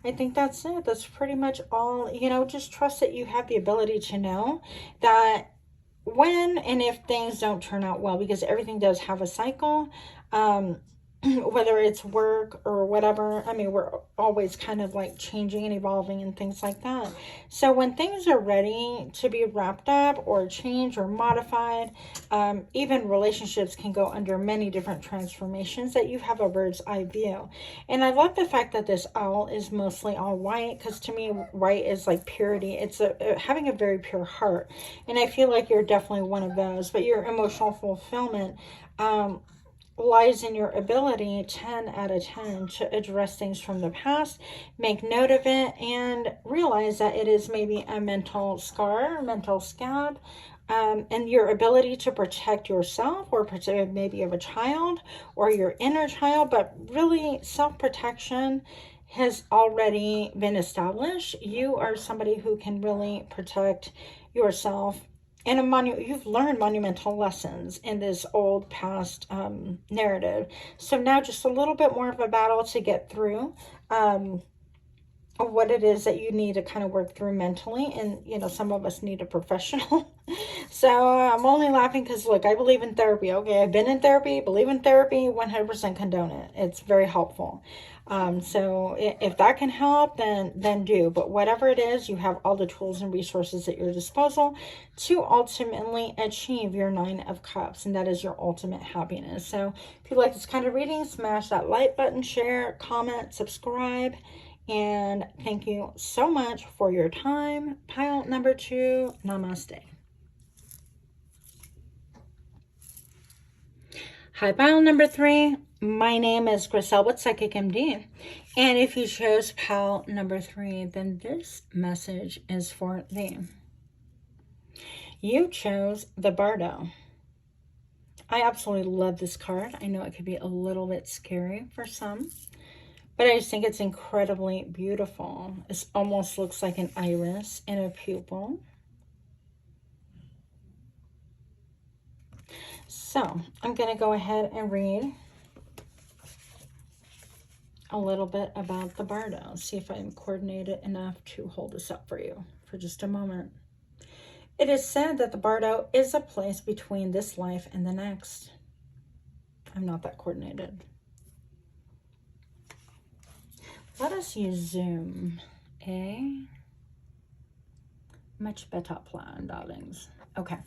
I think that's it. That's pretty much all. You know, just trust that you have the ability to know that when and if things don't turn out well, because everything does have a cycle, whether it's work or whatever. I mean, we're always kind of like changing and evolving and things like that. So when things are ready to be wrapped up or changed or modified, even relationships can go under many different transformations that you have a bird's eye view. And I love the fact that this owl is mostly all white, because to me, white is like purity. It's having a very pure heart. And I feel like you're definitely one of those. But your emotional fulfillment, lies in your ability, 10 out of 10, to address things from the past, make note of it, and realize that it is maybe a mental scar, a mental scab, and your ability to protect yourself, or protect maybe of a child or your inner child. But really, self-protection has already been established. You are somebody who can really protect yourself. And you've learned monumental lessons in this old past narrative. So now just a little bit more of a battle to get through what it is that you need to kind of work through mentally. And, you know, some of us need a professional. So I'm only laughing because, look, I believe in therapy. Okay, I've been in therapy, believe in therapy, 100% condone it. It's very helpful. So if that can help, then do. But whatever it is, you have all the tools and resources at your disposal to ultimately achieve your 9 of Cups. And that is your ultimate happiness. So if you like this kind of reading, smash that like button, share, comment, subscribe. And thank you so much for your time. Pile number 2, namaste. Hi, pile number 3. My name is Griselle with Psychic MD. And if you chose pile number 3, then this message is for thee. You chose the Bardo. I absolutely love this card. I know it could be a little bit scary for some, but I just think it's incredibly beautiful. It almost looks like an iris and a pupil. So I'm going to go ahead and read a little bit about the Bardo. See if I'm coordinated enough to hold this up for you for just a moment. It is said that the Bardo is a place between this life and the next. I'm not that coordinated. Let us use Zoom. Much better plan, darlings. Okay.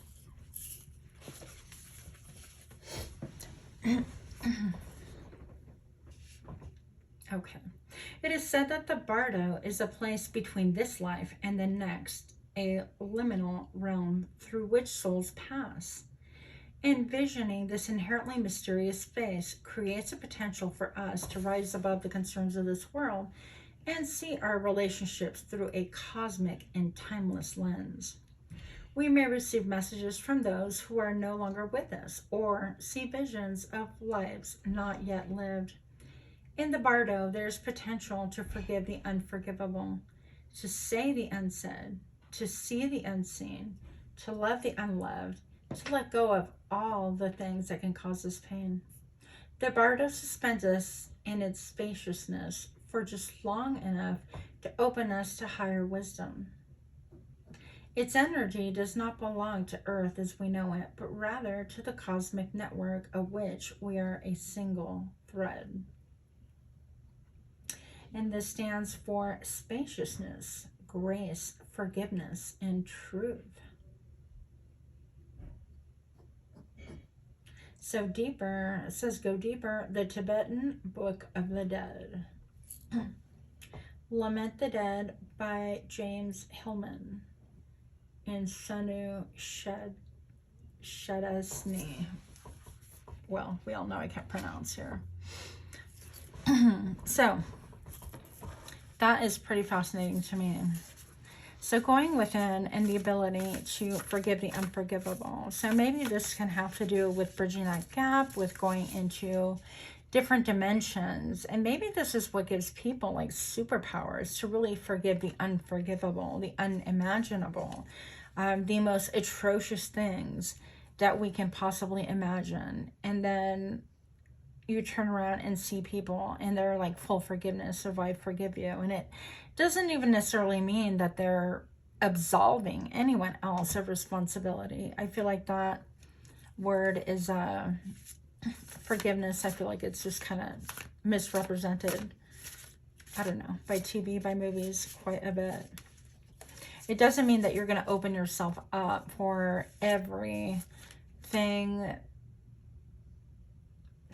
Okay. It is said that the Bardo is a place between this life and the next, a liminal realm through which souls pass. Envisioning this inherently mysterious space creates a potential for us to rise above the concerns of this world and see our relationships through a cosmic and timeless lens. We may receive messages from those who are no longer with us, or see visions of lives not yet lived. In the Bardo, there's potential to forgive the unforgivable, to say the unsaid, to see the unseen, to love the unloved, to let go of all the things that can cause us pain. The Bardo suspends us in its spaciousness for just long enough to open us to higher wisdom. Its energy does not belong to Earth as we know it, but rather to the cosmic network of which we are a single thread. And this stands for spaciousness, grace, forgiveness, and truth. So deeper, it says go deeper, the Tibetan Book of the Dead. Lament the Dead by James Hillman and Sonu Shadasni. Well, we all know I can't pronounce here. So, that is pretty fascinating to me. So going within and the ability to forgive the unforgivable. So maybe this can have to do with bridging that gap, with going into different dimensions. And maybe this is what gives people like superpowers, to really forgive the unforgivable, the unimaginable, the most atrocious things that we can possibly imagine. And then you turn around and see people and they're like full forgiveness, so I forgive you. And it doesn't even necessarily mean that they're absolving anyone else of responsibility. I feel like that word is forgiveness, I feel like it's just kind of misrepresented, I don't know, by TV, by movies, quite a bit. It doesn't mean that you're going to open yourself up for everything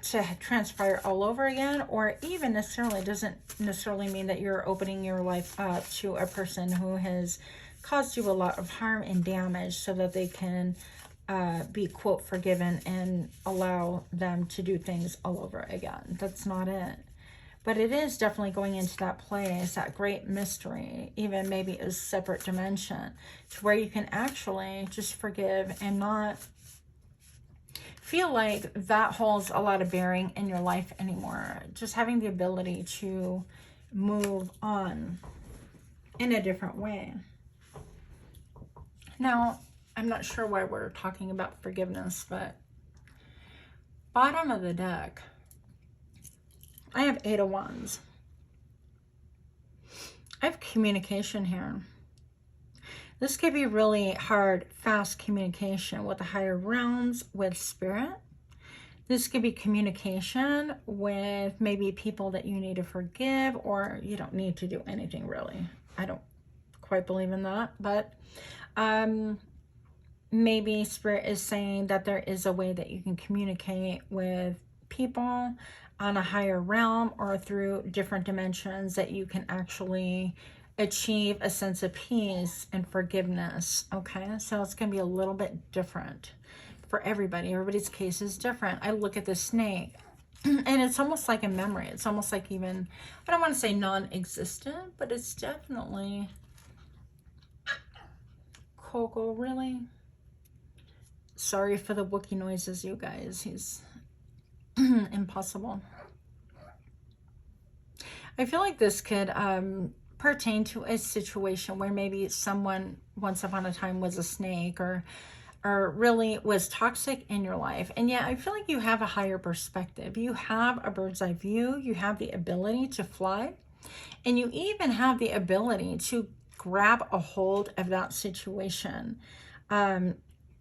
to transpire all over again, or even necessarily doesn't necessarily mean that you're opening your life up to a person who has caused you a lot of harm and damage so that they can be, quote, forgiven and allow them to do things all over again. That's not it. But it is definitely going into that place, that great mystery, even maybe a separate dimension, to where you can actually just forgive and not feel like that holds a lot of bearing in your life anymore. Just having the ability to move on in a different way. Now, I'm not sure why we're talking about forgiveness, but bottom of the deck, I have 8 of Wands. I have communication here. This could be really hard, fast communication with the higher realms, with spirit. This could be communication with maybe people that you need to forgive, or you don't need to do anything really. I don't quite believe in that, but maybe spirit is saying that there is a way that you can communicate with people on a higher realm or through different dimensions, that you can actually achieve a sense of peace and forgiveness. Okay, so it's going to be a little bit different for everybody. Everybody's case is different. I look at the snake and it's almost like a memory. It's almost like, even, I don't want to say non-existent, but it's definitely Coco, really. Sorry for the Wookiee noises, you guys. He's impossible. I feel like this could pertain to a situation where maybe someone once upon a time was a snake, or really was toxic in your life. And yeah, I feel like you have a higher perspective. You have a bird's eye view. You have the ability to fly. And you even have the ability to grab a hold of that situation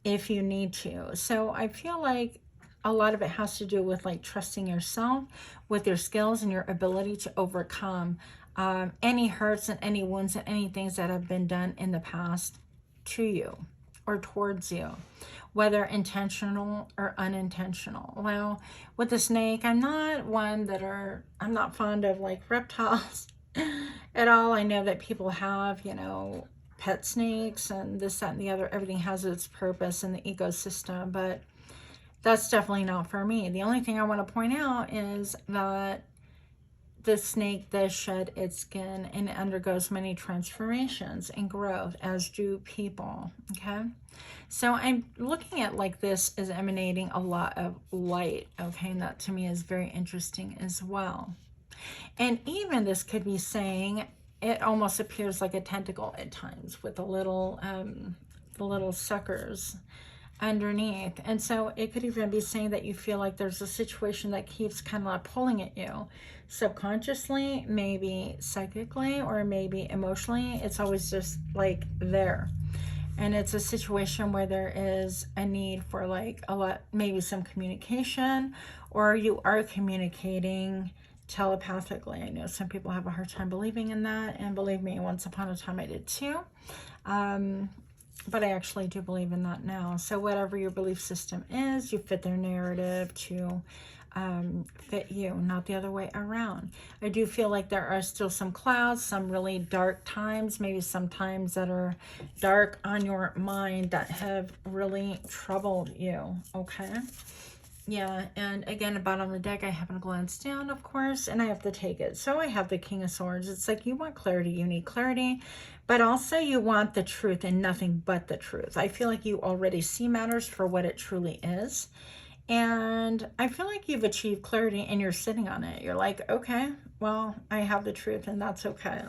if you need to. So I feel like a lot of it has to do with like trusting yourself, with your skills and your ability to overcome any hurts and any wounds and any things that have been done in the past to you or towards you, whether intentional or unintentional. Well, with the snake, I'm not fond of like reptiles at all. I know that people have, you know, pet snakes and this, that, and the other. Everything has its purpose in the ecosystem, but that's definitely not for me. The only thing I want to point out is that the snake does shed its skin and it undergoes many transformations and growth, as do people. Okay, so I'm looking at like this is emanating a lot of light. Okay, and that to me is very interesting as well. And even this could be saying, it almost appears like a tentacle at times with the little suckers underneath. And so it could even be saying that you feel like there's a situation that keeps kind of like pulling at you subconsciously, maybe psychically, or maybe emotionally. It's always just like there. And it's a situation where there is a need for like a lot, maybe some communication, or you are communicating telepathically. I know some people have a hard time believing in that, and believe me, once upon a time I did too. But I actually do believe in that now. So whatever your belief system is, you fit their narrative to fit you, not the other way around. I do feel like there are still some clouds, some really dark times, maybe some times that are dark on your mind that have really troubled you. Okay. Yeah, and again, at the bottom of the deck, I haven't glanced down, of course, and I have to take it. So I have the King of Swords. It's like you want clarity, you need clarity, but also you want the truth and nothing but the truth. I feel like you already see matters for what it truly is. And I feel like you've achieved clarity and you're sitting on it. You're like, okay, well, I have the truth and that's okay.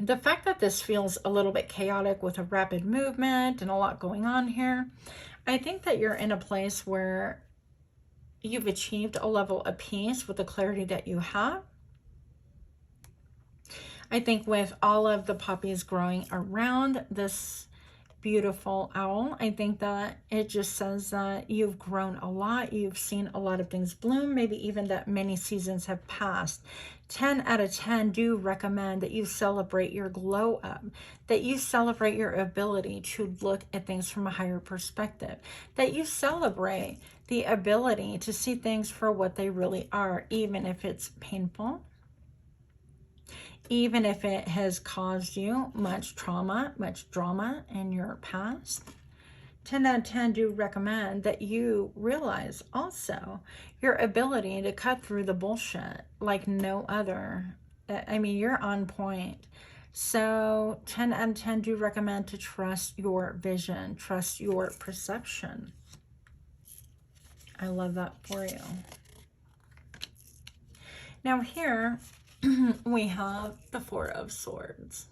The fact that this feels a little bit chaotic with a rapid movement and a lot going on here, I think that you're in a place where you've achieved a level of peace with the clarity that you have. I think with all of the poppies growing around this beautiful owl. I think that it just says that you've grown a lot. You've seen a lot of things bloom, maybe even that many seasons have passed. 10 out of 10 do recommend that you celebrate your glow up, that you celebrate your ability to look at things from a higher perspective, that you celebrate the ability to see things for what they really are, even if it's painful, even if it has caused you much trauma, much drama in your past. 10 out of 10 do recommend that you realize also your ability to cut through the bullshit like no other. I mean, you're on point. So 10 out of 10 do recommend to trust your vision, trust your perception. I love that for you. Now here we have the Four of Swords.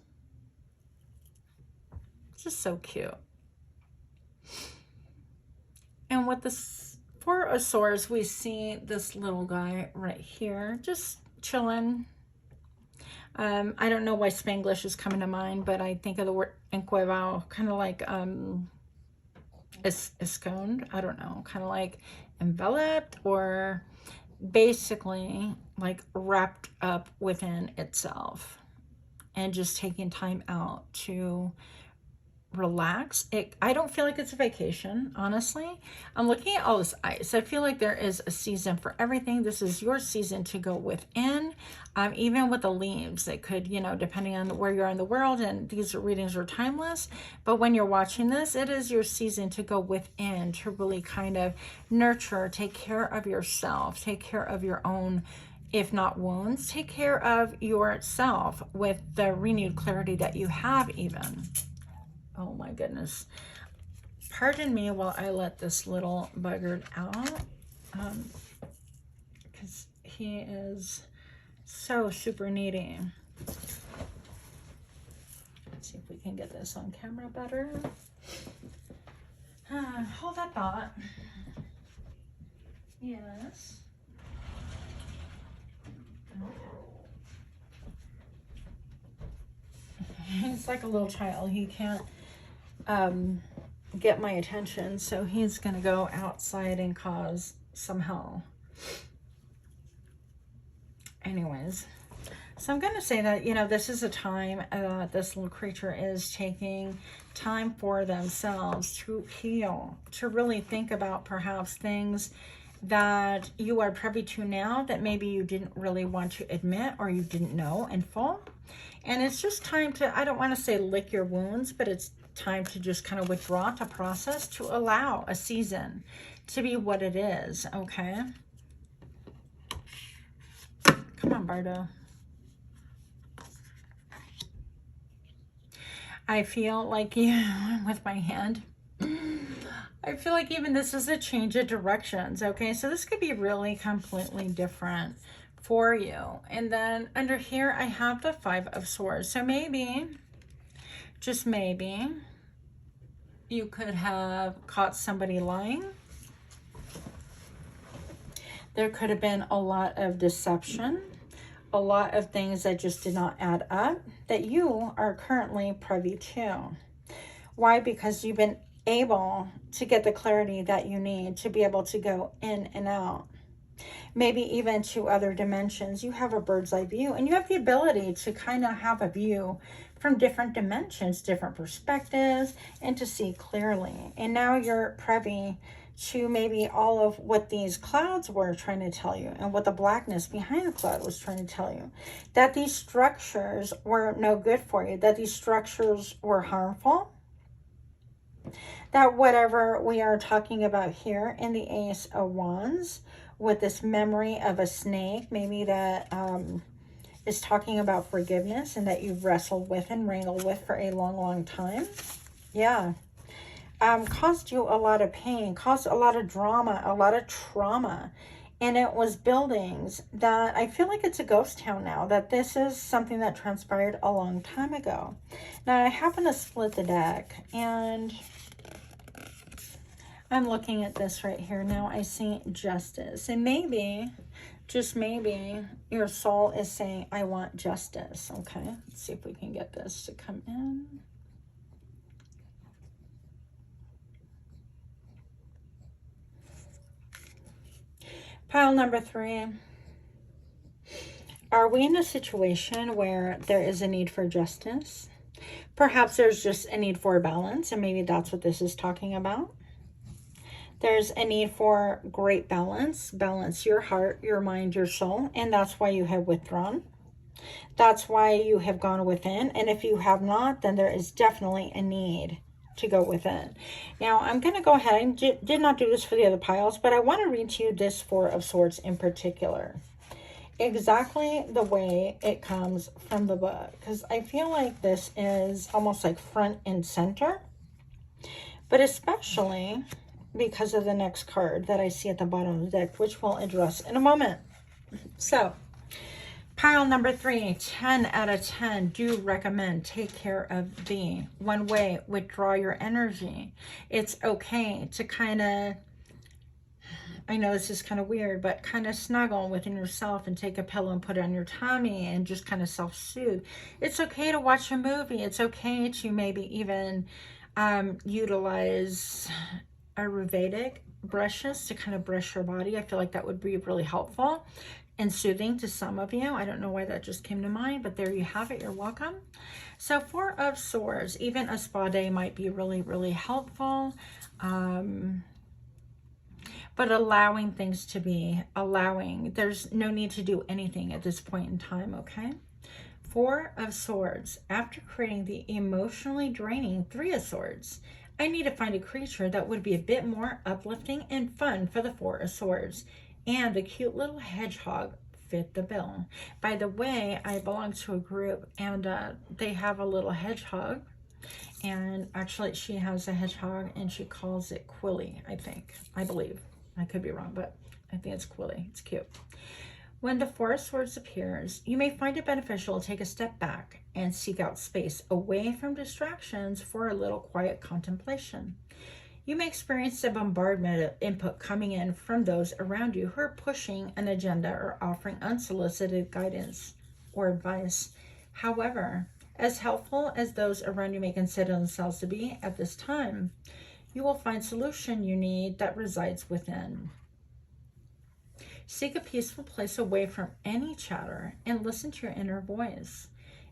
It's just so cute. And with this Four of Swords, we see this little guy right here, just chilling. I don't know why Spanglish is coming to mind, but I think of the word encuevado, kind of like esconded, I don't know, kind of like enveloped, or basically like wrapped up within itself, and just taking time out to relax. I don't feel like it's a vacation, honestly. I'm looking at all this ice. I feel like there is a season for everything. This is your season to go within. Even with the leaves, it could, you know, depending on where you're in the world, and these readings are timeless, but when you're watching this, it is your season to go within, to really kind of nurture, take care of yourself, take care of your own, if not wounds, take care of yourself with the renewed clarity that you have even. Oh my goodness. Pardon me while I let this little buggard out, because he is so super needy. Let's see if we can get this on camera better. Hold that thought. Yes. He's like a little child. He can't get my attention, so he's gonna go outside and cause some hell. Anyways, so I'm gonna say that, you know, this is a time this little creature is taking time for themselves to heal, to really think about perhaps things that you are privy to now that maybe you didn't really want to admit, or you didn't know in full. And it's just time to, I don't want to say lick your wounds, but it's time to just kind of withdraw, to process, to allow a season to be what it is, okay? Come on, Bardo. I feel like, with my hand, I feel like even this is a change of directions, okay? So this could be really completely different for you. And then under here, I have the Five of Swords. So maybe, just maybe, you could have caught somebody lying. There could have been a lot of deception, a lot of things that just did not add up that you are currently privy to. Why? Because you've been able to get the clarity that you need to be able to go in and out. Maybe even to other dimensions. You have a bird's eye view, and you have the ability to kind of have a view from different dimensions, different perspectives, and to see clearly. And now you're privy to maybe all of what these clouds were trying to tell you, and what the blackness behind the cloud was trying to tell you. That these structures were no good for you, that these structures were harmful. That whatever we are talking about here in the Ace of Wands, with this memory of a snake, maybe that is talking about forgiveness, and that you've wrestled with and wrangled with for a long, long time. Yeah. Caused you a lot of pain, caused a lot of drama, a lot of trauma. And it was buildings that I feel like it's a ghost town now, that this is something that transpired a long time ago. Now I happen to split the deck, and I'm looking at this right here. Now I see justice. And maybe, just maybe, your soul is saying, I want justice. Okay, let's see if we can get this to come in. Pile number 3. Are we in a situation where there is a need for justice? Perhaps there's just a need for balance, and maybe that's what this is talking about. There's a need for great balance. Balance your heart, your mind, your soul, and that's why you have withdrawn. That's why you have gone within, and if you have not, then there is definitely a need to go within. Now, I'm going to go ahead. I did not do this for the other piles, but I want to read to you this Four of Swords in particular. Exactly the way it comes from the book, because I feel like this is almost like front and center, but especially because of the next card that I see at the bottom of the deck, which we'll address in a moment. So, pile number 3, 10 out of 10, do recommend take care of thee. One way, withdraw your energy. It's okay to kind of, I know this is kind of weird, but kind of snuggle within yourself and take a pillow and put it on your tummy and just kind of self-soothe. It's okay to watch a movie. It's okay to maybe even utilize Ayurvedic brushes to kind of brush your body. I feel like that would be really helpful and soothing to some of you. I don't know why that just came to mind, but there you have it. You're welcome. So Four of Swords, even a spa day might be really, really helpful. But allowing things to be, there's no need to do anything at this point in time, okay? Four of Swords, after creating the emotionally draining Three of Swords, I need to find a creature that would be a bit more uplifting and fun for the Four of Swords. And the cute little hedgehog fit the bill. By the way, I belong to a group and they have a little hedgehog. And actually she has a hedgehog and she calls it Quilly, I believe. I could be wrong, but I think it's Quilly. It's cute. When the Four of Swords appears, you may find it beneficial to take a step back and seek out space away from distractions for a little quiet contemplation. You may experience a bombardment of input coming in from those around you who are pushing an agenda or offering unsolicited guidance or advice. However, as helpful as those around you may consider themselves to be at this time, you will find solution you need that resides within. Seek a peaceful place away from any chatter and listen to your inner voice.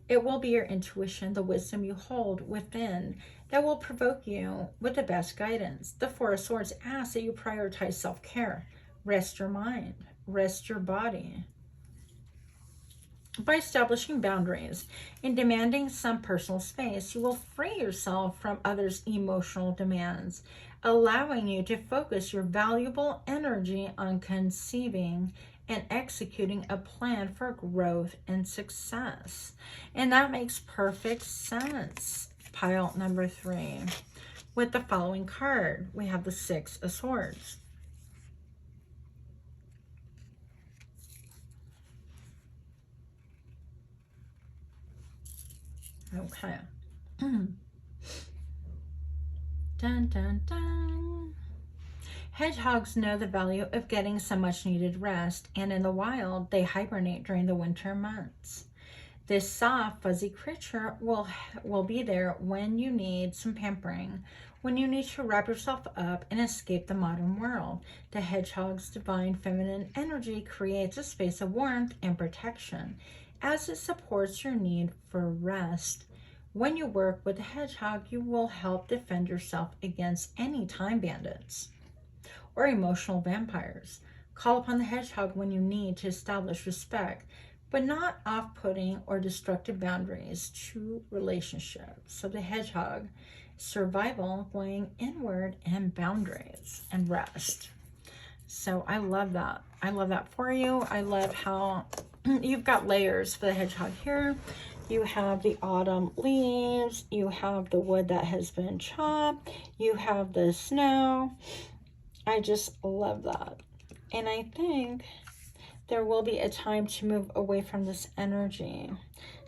It will be your intuition, the wisdom you hold within, that will provoke you with the best guidance. The Four of Swords asks that you prioritize self-care. Rest your mind, rest your body. By establishing boundaries and demanding some personal space, you will free yourself from others' emotional demands, allowing you to focus your valuable energy on conceiving and executing a plan for growth and success. And that makes perfect sense. Pile number 3. With the following card, we have the Six of Swords. Okay. Dun, dun, dun. Hedgehogs know the value of getting some much needed rest, and in the wild, they hibernate during the winter months. This soft, fuzzy creature will be there when you need some pampering, when you need to wrap yourself up and escape the modern world. The hedgehog's divine feminine energy creates a space of warmth and protection as it supports your need for rest. When you work with the hedgehog, you will help defend yourself against any time bandits or emotional vampires. Call upon the hedgehog when you need to establish respect, but not off-putting or destructive boundaries to relationships. So the hedgehog, survival, going inward, and boundaries and rest. So I love that. I love that for you. I love how you've got layers for the hedgehog here. You have the autumn leaves. You have the wood that has been chopped. You have the snow. I just love that. And I think there will be a time to move away from this energy.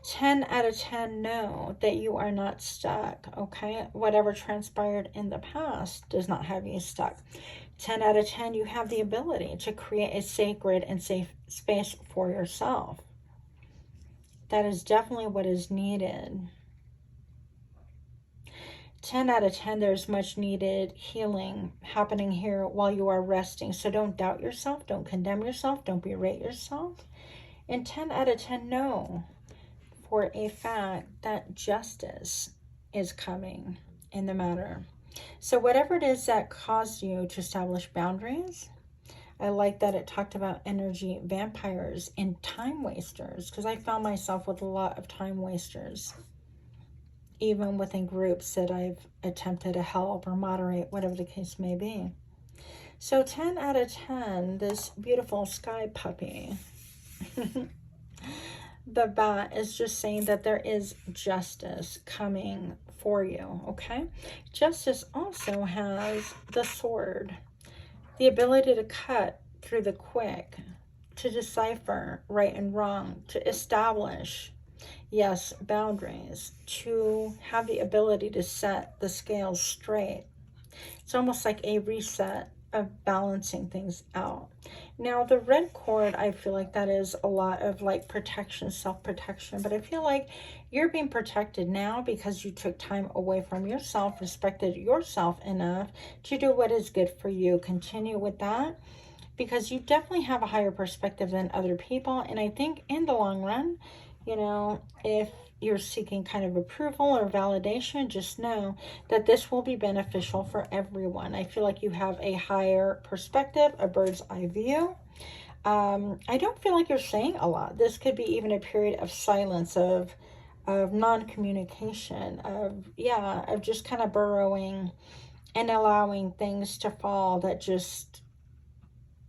10 out of 10 know that you are not stuck, okay? Whatever transpired in the past does not have you stuck. 10 out of 10, you have the ability to create a sacred and safe space for yourself. That is definitely what is needed. 10 out of 10, there's much needed healing happening here while you are resting. So don't doubt yourself. Don't condemn yourself. Don't berate yourself. And 10 out of 10, know for a fact that justice is coming in the matter. So whatever it is that caused you to establish boundaries, I like that it talked about energy vampires and time wasters, because I found myself with a lot of time wasters, even within groups that I've attempted to help or moderate, whatever the case may be. So 10 out of 10, this beautiful sky puppy, the bat is just saying that there is justice coming for you, okay? Justice also has the sword, the ability to cut through the quick, to decipher right and wrong, to establish, yes, boundaries, to have the ability to set the scales straight. It's almost like a reset of balancing things out. Now, the red cord, I feel like that is a lot of like protection, self-protection, but I feel like you're being protected now because you took time away from yourself, respected yourself enough to do what is good for you. Continue with that, because you definitely have a higher perspective than other people. And I think in the long run, you know, if you're seeking kind of approval or validation, just know that this will be beneficial for everyone. I feel like you have a higher perspective, a bird's eye view. I don't feel like you're saying a lot. This could be even a period of silence, of non-communication, of just kind of burrowing and allowing things to fall that just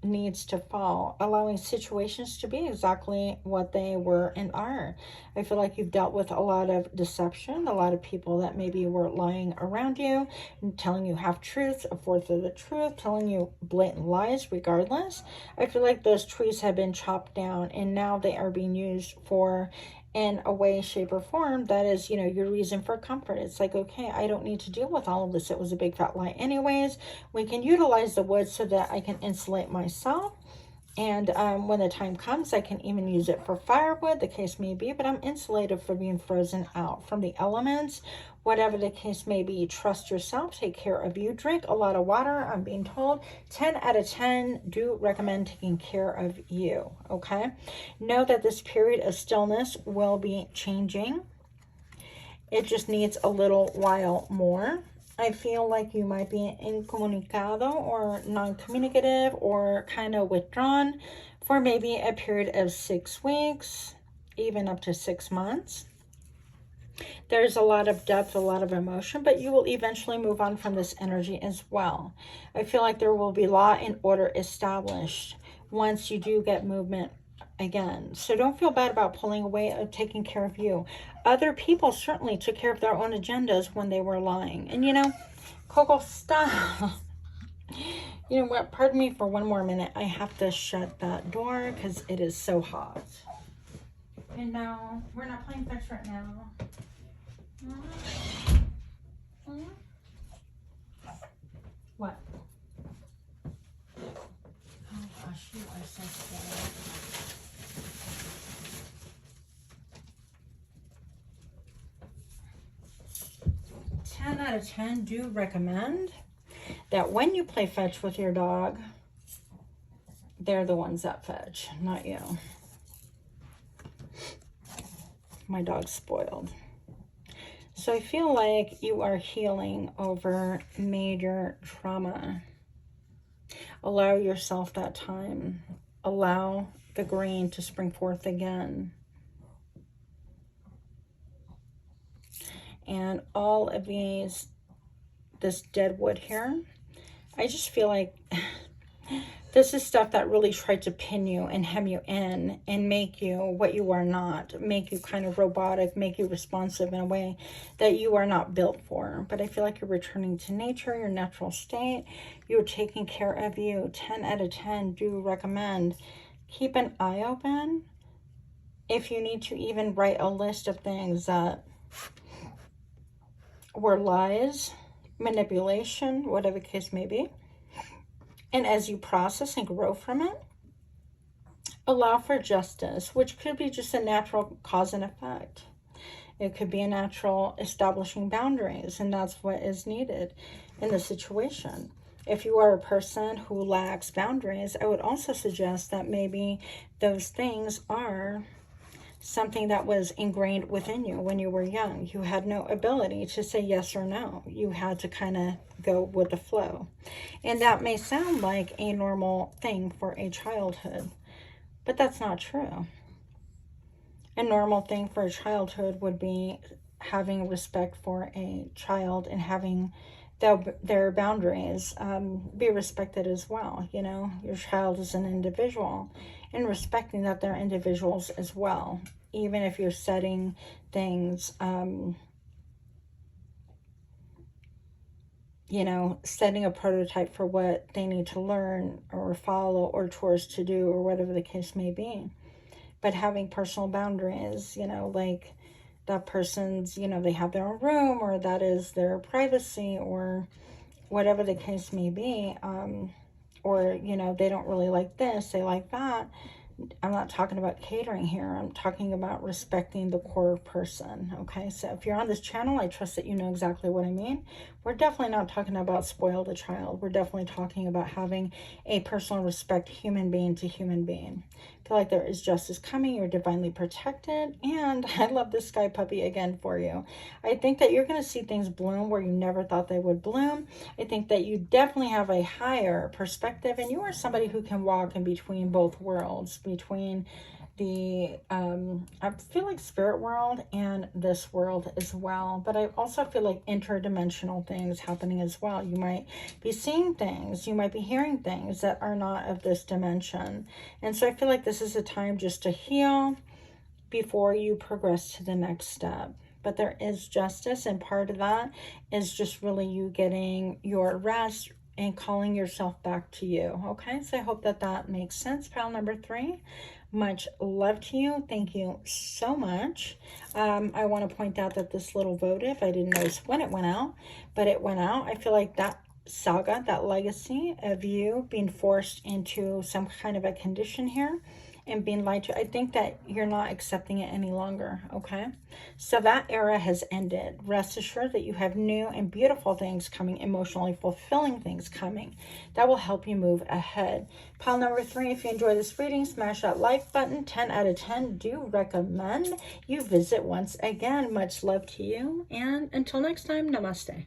needs to fall, allowing situations to be exactly what they were and are. I feel like you've dealt with a lot of deception, a lot of people that maybe were lying around you and telling you half truths, a fourth of the truth, telling you blatant lies regardless. I feel like those trees have been chopped down and now they are being used for, in a way, shape, or form that is, you know, your reason for comfort. It's like, okay, I don't need to deal with all of this. It was a big fat lie anyways. We can utilize the wood so that I can insulate myself. And when the time comes, I can even use it for firewood, the case may be, but I'm insulated from being frozen out from the elements, whatever the case may be. Trust yourself, take care of you, drink a lot of water. I'm being told 10 out of 10 do recommend taking care of you, okay? Know that this period of stillness will be changing. It just needs a little while more. I feel like you might be incomunicado or non-communicative or kind of withdrawn for maybe a period of 6 weeks, even up to 6 months. There's a lot of depth, a lot of emotion, but you will eventually move on from this energy as well. I feel like there will be law and order established once you do get movement again. So don't feel bad about pulling away or taking care of you. Other people certainly took care of their own agendas when they were lying. And you know, Coco, stop. You know what? Pardon me for one more minute. I have to shut that door because it is so hot. And no, we're not playing fetch right now. What? Oh gosh, you are so silly. 10 out of 10 do recommend that when you play fetch with your dog, they're the ones that fetch, not you. My dog's spoiled. So I feel like you are healing over major trauma. Allow yourself that time. Allow the green to spring forth again. And all of this dead wood here, I just feel like this is stuff that really tried to pin you and hem you in and make you what you are not, make you kind of robotic, make you responsive in a way that you are not built for. But I feel like you're returning to nature, your natural state. You're taking care of you. 10 out of 10 do recommend. Keep an eye open. If you need to even write a list of things that were lies, manipulation, whatever the case may be. And as you process and grow from it, allow for justice, which could be just a natural cause and effect. It could be a natural establishing boundaries, and that's what is needed in the situation. If you are a person who lacks boundaries, I would also suggest that maybe those things are something that was ingrained within you when you were young. You had no ability to say yes or no. You had to kind of go with the flow. And that may sound like a normal thing for a childhood, but that's not true. A normal thing for a childhood would be having respect for a child and having their boundaries be respected as well. You know, your child is an individual, and respecting that they're individuals as well. Even if you're setting things, you know, setting a prototype for what they need to learn or follow or chores to do or whatever the case may be. But having personal boundaries, you know, like that person's, you know, they have their own room, or that is their privacy, or whatever the case may be, or, you know, they don't really like this, they like that. I'm not talking about catering here. I'm talking about respecting the core person, okay? So if you're on this channel, I trust that you know exactly what I mean. We're definitely not talking about spoil the child. We're definitely talking about having a personal respect, human being to human being. I feel like there is justice coming. You're divinely protected. And I love this sky puppy again for you. I think that you're going to see things bloom where you never thought they would bloom. I think that you definitely have a higher perspective, and you are somebody who can walk in between both worlds, between the I feel like spirit world and this world as well. But I also feel like interdimensional things happening as well. You might be seeing things, you might be hearing things that are not of this dimension. And so I feel like this is a time just to heal before you progress to the next step. But there is justice, and part of that is just really you getting your rest and calling yourself back to you. Okay, so I hope that that makes sense. Pile number 3, much love to you. Thank you so much. I want to point out that this little votive, I didn't notice when it went out, but it went out. I feel like that saga, that legacy of you being forced into some kind of a condition here and being lied to, I think that you're not accepting it any longer, okay? So that era has ended. Rest assured that you have new and beautiful things coming, emotionally fulfilling things coming that will help you move ahead. Pile number 3, if you enjoy this reading, smash that like button. 10 out of 10 do recommend you visit once again. Much love to you, and until next time, namaste.